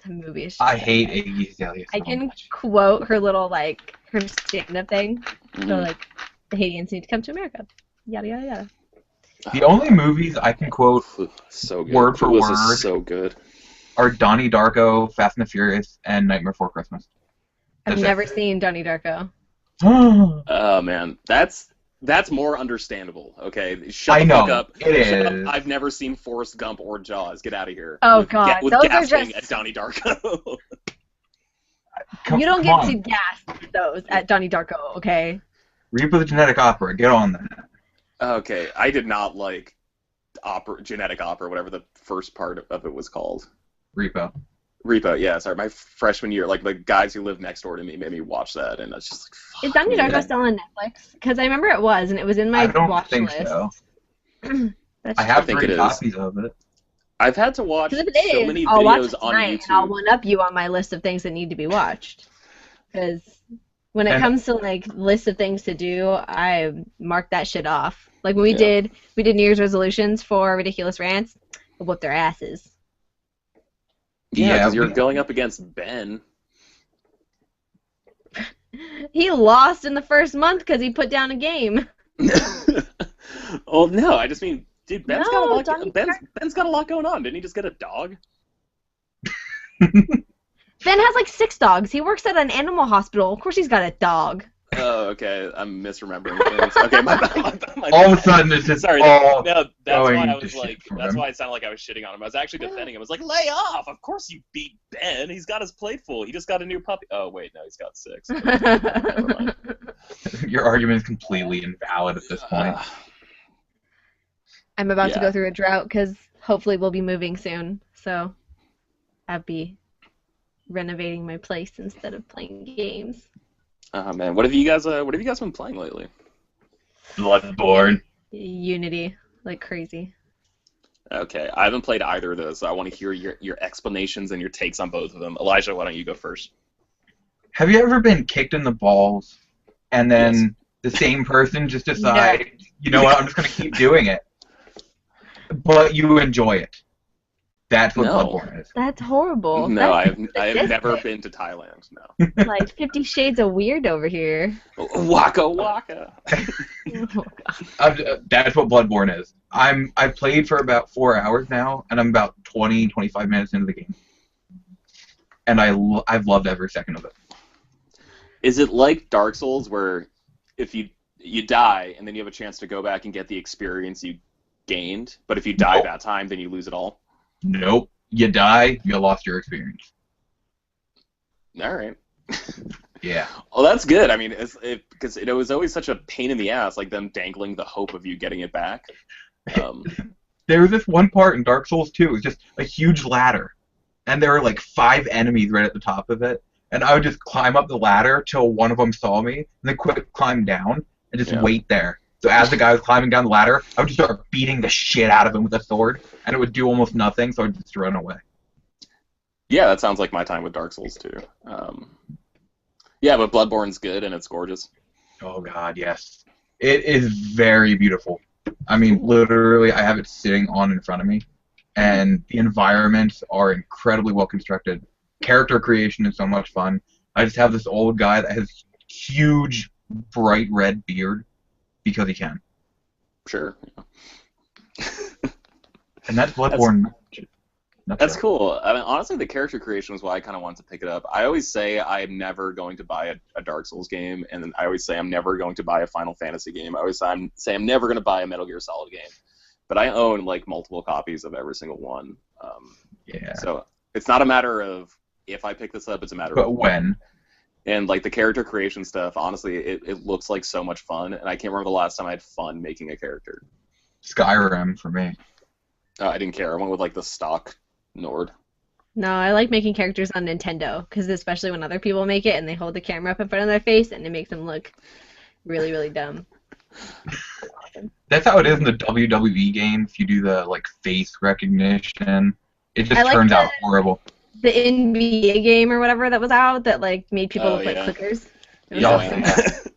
The movie is I just so hate good. Iggy Azalea I so can much. quote her little like her stand-up thing. So Mhm. like, the Haitians need to come to America. Yada yada yada. The only movies I can quote So good. word for Clueless word is so good. are Donnie Darko, Fast and the Furious, and Nightmare Before Christmas. I've That's it. never seen Donnie Darko. Oh man, that's more understandable. Okay, shut I the fuck know, up. it Shut up. is. I've never seen Forrest Gump or Jaws. Get out of here. Oh with God, with those are gasping just at Donnie Darko. you don't Come get on. to gasp those at Donnie Darko, okay? Reaper the Genetic Opera. Get on that. Okay, I did not like genetic opera, whatever the first part of it was called. Repo. Repo, yeah, sorry. My freshman year, like the guys who lived next door to me made me watch that, and it's just like, Is fuck, Donnie Darko man. still on Netflix? Because I remember it was, and it was in my I don't watch think list. so. That's I have think 3 it is. copies of it. I've had to watch because if it so is, many I'll watch videos it on tonight, and I'll YouTube. one up you on my list of things that need to be watched. Because when it And- comes to like list of things to do, I mark that shit off. Like when we Yeah. did New Year's resolutions for Ridiculous Rants, I whooped their asses. Yeah, because you're we- going up against Ben. He lost in the first month because he put down a game. Oh no, I just mean, dude, Ben's got a No, lot. Donnie Ben's got a lot going on. Didn't he just get a dog? Ben has like 6 dogs. He works at an animal hospital. Of course he's got a dog. Oh, okay. I'm misremembering things. Okay, my bad. My All of a bad. sudden, it's just Sorry. all No, that's why going I to was shit like. for That's him. why it sounded like I was shitting on him. I was actually defending him. I was like, lay off. Of course you beat Ben. He's got his plate full. He just got a new puppy. Oh wait, no, he's got 6. Never mind. Your argument is completely invalid at this point. I'm about to Yeah. go through a drought because hopefully we'll be moving soon. So I'll be renovating my place instead of playing games. Oh man, what have you guys been playing lately? Bloodborne. Unity, like crazy. Okay, I haven't played either of those, so I want to hear your explanations and your takes on both of them. Elijah, why don't you go first? Have you ever been kicked in the balls and then Yes. the same person just decides, you know what, I'm just going to keep doing it, but you enjoy it? That's what No. Bloodborne is. That's horrible. No, I have That's never been to Thailand. No. like 50 Shades of Weird over here. Waka waka. Oh, God. That's what Bloodborne is. I've played for about 4 hours now, and I'm about 20, 25 minutes into the game. And I've loved every second of it. Is it like Dark Souls, where if you die and then you have a chance to go back and get the experience you gained, but if you die Nope. that time, then you lose it all? Nope. You die, you lost your experience. All right. Yeah. Well, that's good. I mean, because it was always such a pain in the ass, like them dangling the hope of you getting it back. There was this one part in Dark Souls 2, it was just a huge ladder. And there were like 5 enemies right at the top of it. And I would just climb up the ladder till one of them saw me, and then quick climb down, and just Yeah. wait there. So as the guy was climbing down the ladder, I would just start beating the shit out of him with a sword, and it would do almost nothing, so I'd just run away. Yeah, that sounds like my time with Dark Souls too. Yeah, but Bloodborne's good and it's gorgeous. Oh god, yes. It is very beautiful. I mean, literally, I have it sitting on in front of me, and the environments are incredibly well constructed. Character creation is so much fun. I just have this old guy that has huge, bright red beard because he can. Sure. And that's Bloodborne. That's cool. I mean, honestly, the character creation was why I kind of wanted to pick it up. I always say I'm never going to buy a Dark Souls game, and then I always say I'm never going to buy a Final Fantasy game. I always say I'm never going to buy a Metal Gear Solid game. But I own like multiple copies of every single one. Yeah. So it's not a matter of if I pick this up; it's a matter But of when? And like the character creation stuff, honestly, it looks like so much fun, and I can't remember the last time I had fun making a character. Skyrim for me. I didn't care. I went with like the stock Nord. No, I like making characters on Nintendo because especially when other people make it and they hold the camera up in front of their face and it makes them look really, really dumb. Awesome. That's how it is in the WWE games. You do the like face recognition. It I just like turns out horrible. the NBA game or whatever that was out that like made people Oh look like yeah. clickers. It was Yeah. awesome.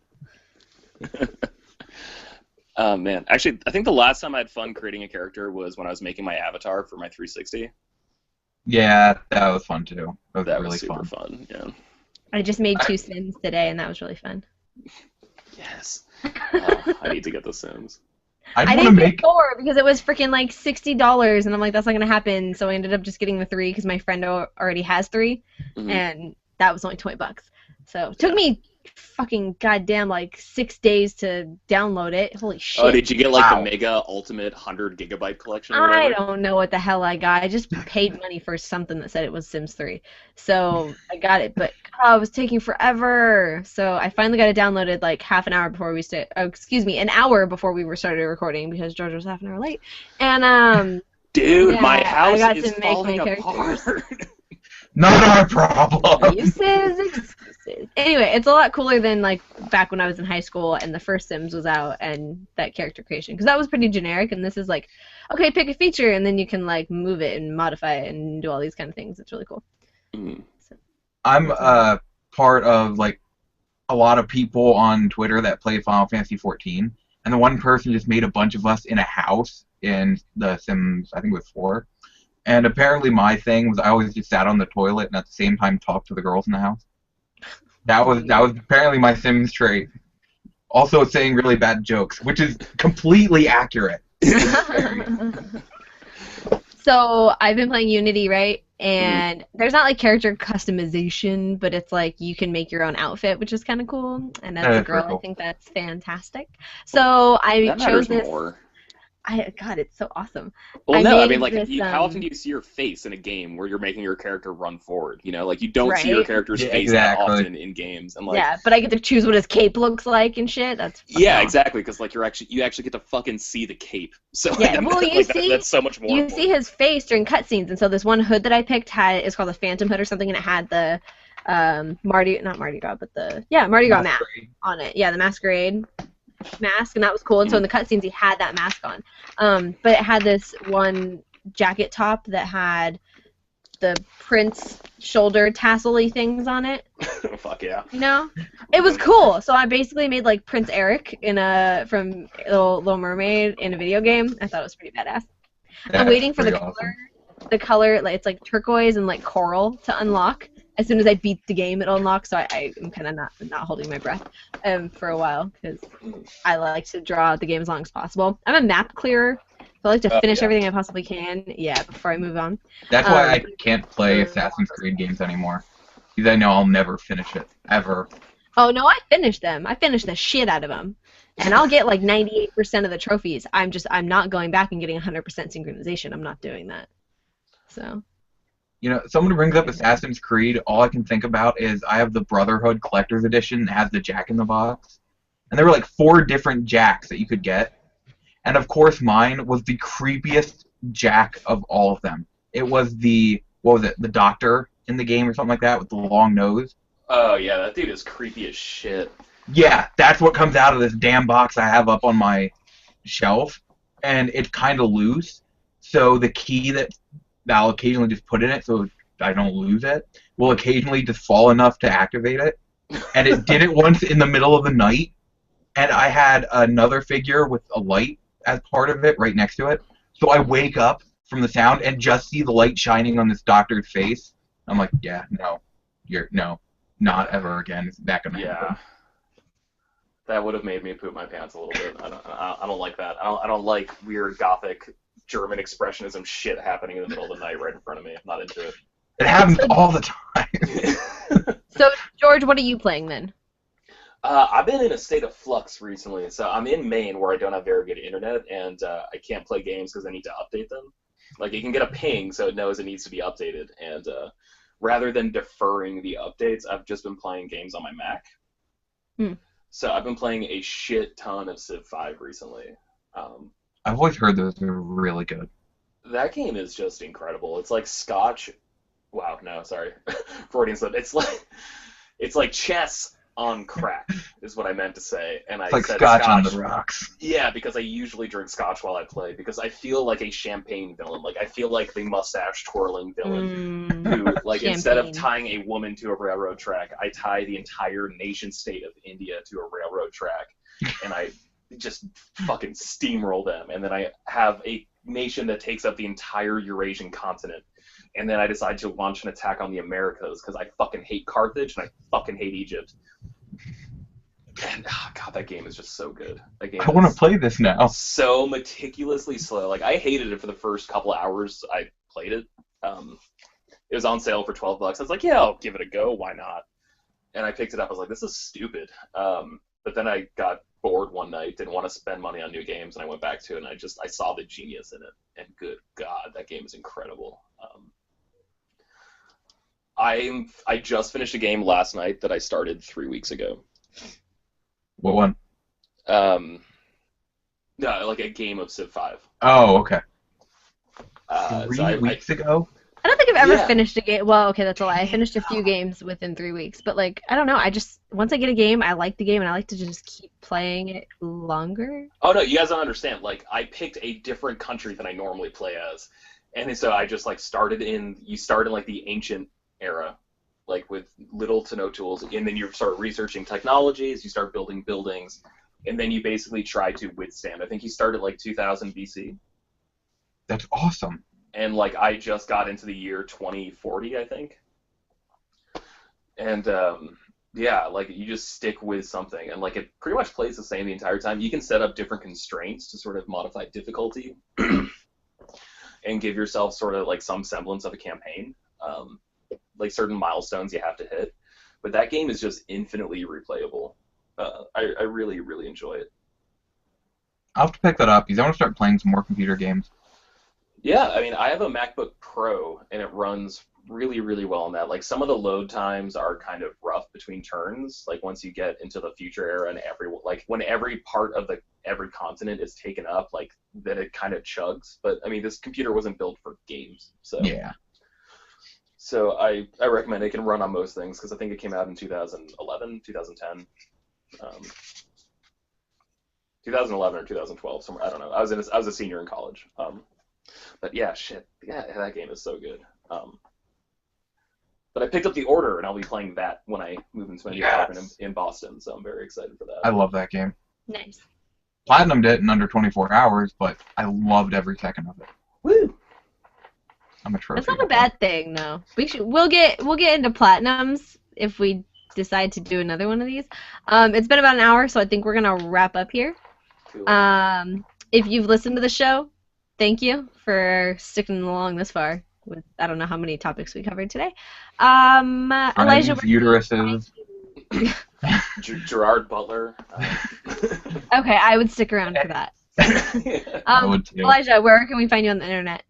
Oh man, actually, I think the last time I had fun creating a character was when I was making my avatar for my 360. Yeah, that was fun too. That was That really was super fun. fun. Yeah. I just made 2 Sims today and that was really fun. Yes. I need to get The Sims. I I want to didn't make. get 4 because it was freaking like $60 and I'm like that's not gonna happen. So I ended up just getting the 3 because my friend already has 3, Mhm. and that was only $20. So it took Yeah. me fucking goddamn like 6 days to download it. Holy shit! Oh, did you get like Wow. the mega ultimate 100 GB collection or I whatever? don't know what the hell I got. I just paid money for something that said it was Sims 3. So I got it, but oh, it was taking forever. So I finally got it downloaded like half an hour before we an hour before we were started recording because George was half an hour late. And Dude, my yeah, I house got is to make falling my characters. apart. Not our problem. Excuses. Anyway, it's a lot cooler than like back when I was in high school and the first Sims was out and that character creation because that was pretty generic and this is like, okay, pick a feature and then you can like move it and modify it and do all these kind of things. It's really cool. Mm. So, I'm part of like a lot of people on Twitter that play Final Fantasy 14, and the one person just made a bunch of us in a house in the Sims. I think it was 4. And apparently my thing was I always just sat on the toilet and at the same time talked to the girls in the house. That was apparently my Sims trait. Also saying really bad jokes, which is completely accurate. so I've been playing Unity, right? And there's not like character customization, but it's like you can make your own outfit, which is kind of cool. And as a That's girl, pretty cool. I think that's fantastic. So I That chose matters this. more. God, it's so awesome. Well, I no, I made mean, like, this, how often do you see your face in a game where you're making your character run forward? You know, like, you don't see your Right? character's Yeah, face that exactly. often in games, and like, Yeah, but I get to choose what his cape looks like and shit. That's fucking yeah, awesome. exactly, because like you actually get to fucking see the cape. So Yeah, like, well, you see- that's so much more. You important. see his face during cutscenes, and so this one hood that I picked is called the Phantom Hood or something, and it had the not Mardi Gras, but Mardi Gras mask on it. Yeah, the masquerade mask, and that was cool. And so in the cutscenes, he had that mask on. But it had this one jacket top that had the Prince shoulder tassel-y things on it. Fuck yeah. You know, it was cool. So I basically made like Prince Eric from Little Mermaid in a video game. I thought it was pretty badass. I'm waiting for the Pretty color. awesome. The color, like it's like turquoise and like coral to unlock. As soon as I beat the game, it'll unlock. So I'm kind of not holding my breath for a while because I like to draw out the game as long as possible. I'm a map clearer, so I like to finish everything I possibly can. Yeah, before I move on. That's why I can't play Assassin's Creed games anymore. Because I know I'll never finish it. Ever. Oh no, I finished them. I finished the shit out of them. And I'll get like 98% of the trophies. I'm not going back and getting 100% synchronization. I'm not doing that. So. You know, someone brings up Assassin's Creed, all I can think about is I have the Brotherhood Collector's Edition that has the Jack in the Box. And there were like 4 different Jacks that you could get. And of course mine was the creepiest Jack of all of them. It was the doctor in the game or something like that with the long nose. Oh yeah, that dude is creepy as shit. Yeah, that's what comes out of this damn box I have up on my shelf. And it's kind of loose. So the key that I'll occasionally just put in it so I don't lose it will occasionally just fall enough to activate it. And it did it once in the middle of the night. And I had another figure with a light as part of it right next to it. So I wake up from the sound and just see the light shining on this doctor's face. I'm like, yeah, no, not ever again. Is that gonna happen? That would have made me poop my pants a little bit. I don't like that. I don't like weird gothic German expressionism shit happening in the middle of the night right in front of me. I'm not into it. It happens all the time. So George, what are you playing then? I've been in a state of flux recently. So I'm in Maine where I don't have very good internet, and I can't play games because I need to update them. Like, you can get a ping so it knows it needs to be updated, and rather than deferring the updates, I've just been playing games on my Mac. So I've been playing a shit ton of Civ 5 recently. I've always heard those are really good. That game is just incredible. It's like Scotch Wow, no, sorry. Freudian slip. It's like chess on crack is what I meant to say, and It's I like said scotch on the scotch. rocks. Yeah, because I usually drink scotch while I play because I feel like a champagne villain. Like I feel like the mustache twirling villain who, like, instead of Champagne. tying a woman to a railroad track, I tie the entire nation state of India to a railroad track, and I just fucking steamroll them, and then I have a nation that takes up the entire Eurasian continent, and then I decide to launch an attack on the Americas because I fucking hate Carthage and I fucking hate Egypt. And oh god, that game is just so good. That game I want to is play this now. so meticulously slow. Like I hated it for the first couple of hours I played it. It was on sale for $12. I was like, yeah, I'll give it a go. Why not? And I picked it up. I was like, this is stupid. But then I got bored one night, didn't want to spend money on new games, and I went back to it, and I saw the genius in it. And good God, that game is incredible. I just finished a game last night that I started 3 weeks ago. What one? No, like a game of Civ 5. Oh, okay. So 3 weeks ago? I don't think I've ever Yeah. finished a game. Well, okay, that's a lie. I finished a few games within 3 weeks, but like I don't know. I just once I get a game, I like the game, and I like to just keep playing it longer. Oh no, you guys don't understand. Like I picked a different country than I normally play as, and so I just like you start in like the ancient era, like with little to no tools, and then you start researching technologies, you start building buildings, and then you basically try to withstand. I think he started like 2000 BC, That's awesome. and like I just got into the year 2040, I think, and yeah, like you just stick with something, and like it pretty much plays the same the entire time. You can set up different constraints to sort of modify difficulty and give yourself sort of like some semblance of a campaign, like certain milestones you have to hit. But that game is just infinitely replayable. I really, really enjoy it. I'll have to pick that up because I want to start playing some more computer games. Yeah, I mean, I have a MacBook Pro, and it runs really, really well on that. Like, some of the load times are kind of rough between turns. Like, once you get into the future era and when every part of every continent is taken up, like, then it kind of chugs. But, I mean, this computer wasn't built for games, so... Yeah. So I recommend it can run on most things, because I think it came out in 2011, 2010. 2011 or 2012, somewhere. I don't know. I was a senior in college. But yeah, shit. Yeah, that game is so good. But I picked up The Order, and I'll be playing that when I move into my new apartment in Boston, so I'm very excited for that. I love that game. Nice. Platinumed it in under 24 hours, but I loved every second of it. Woo! I'm a trophy. That's not a bad thing, no. We'll get into platinums if we decide to do another one of these. It's been about an hour, so I think we're gonna wrap up here. Cool. If you've listened to the show, thank you for sticking along this far. With I don't know how many topics we covered today. Elijah, Uteruses. Gerard Butler. Okay, I would stick around for that. I would too. Elijah, where can we find you on the internet?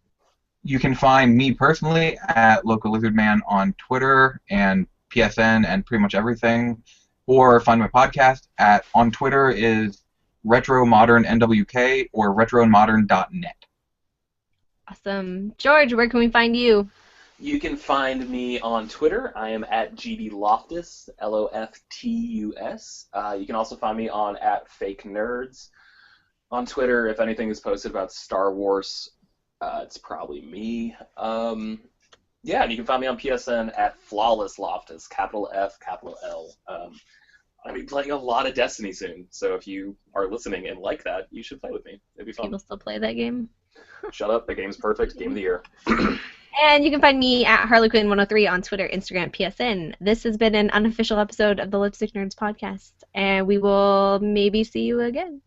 You can find me personally at Local Lizard Man on Twitter and PSN and pretty much everything, or find my podcast on Twitter is Retro Modern NWK or retroandmodern.net. Awesome. George, where can we find you? You can find me on Twitter. I am at GB Loftus, Loftus. You can also find me on @FakeNerds on Twitter. If anything is posted about Star Wars, it's probably me. Yeah, and you can find me on PSN at Flawless Loftus, capital F, capital L. I'll be playing a lot of Destiny soon, so if you are listening and like that, you should play with me. It'd be fun. People still play that game? Shut up, the game's perfect. Game of the year. And you can find me at HarleyQuinn103 on Twitter, Instagram, PSN. This has been an unofficial episode of the Lipstick Nerds podcast, and we will maybe see you again.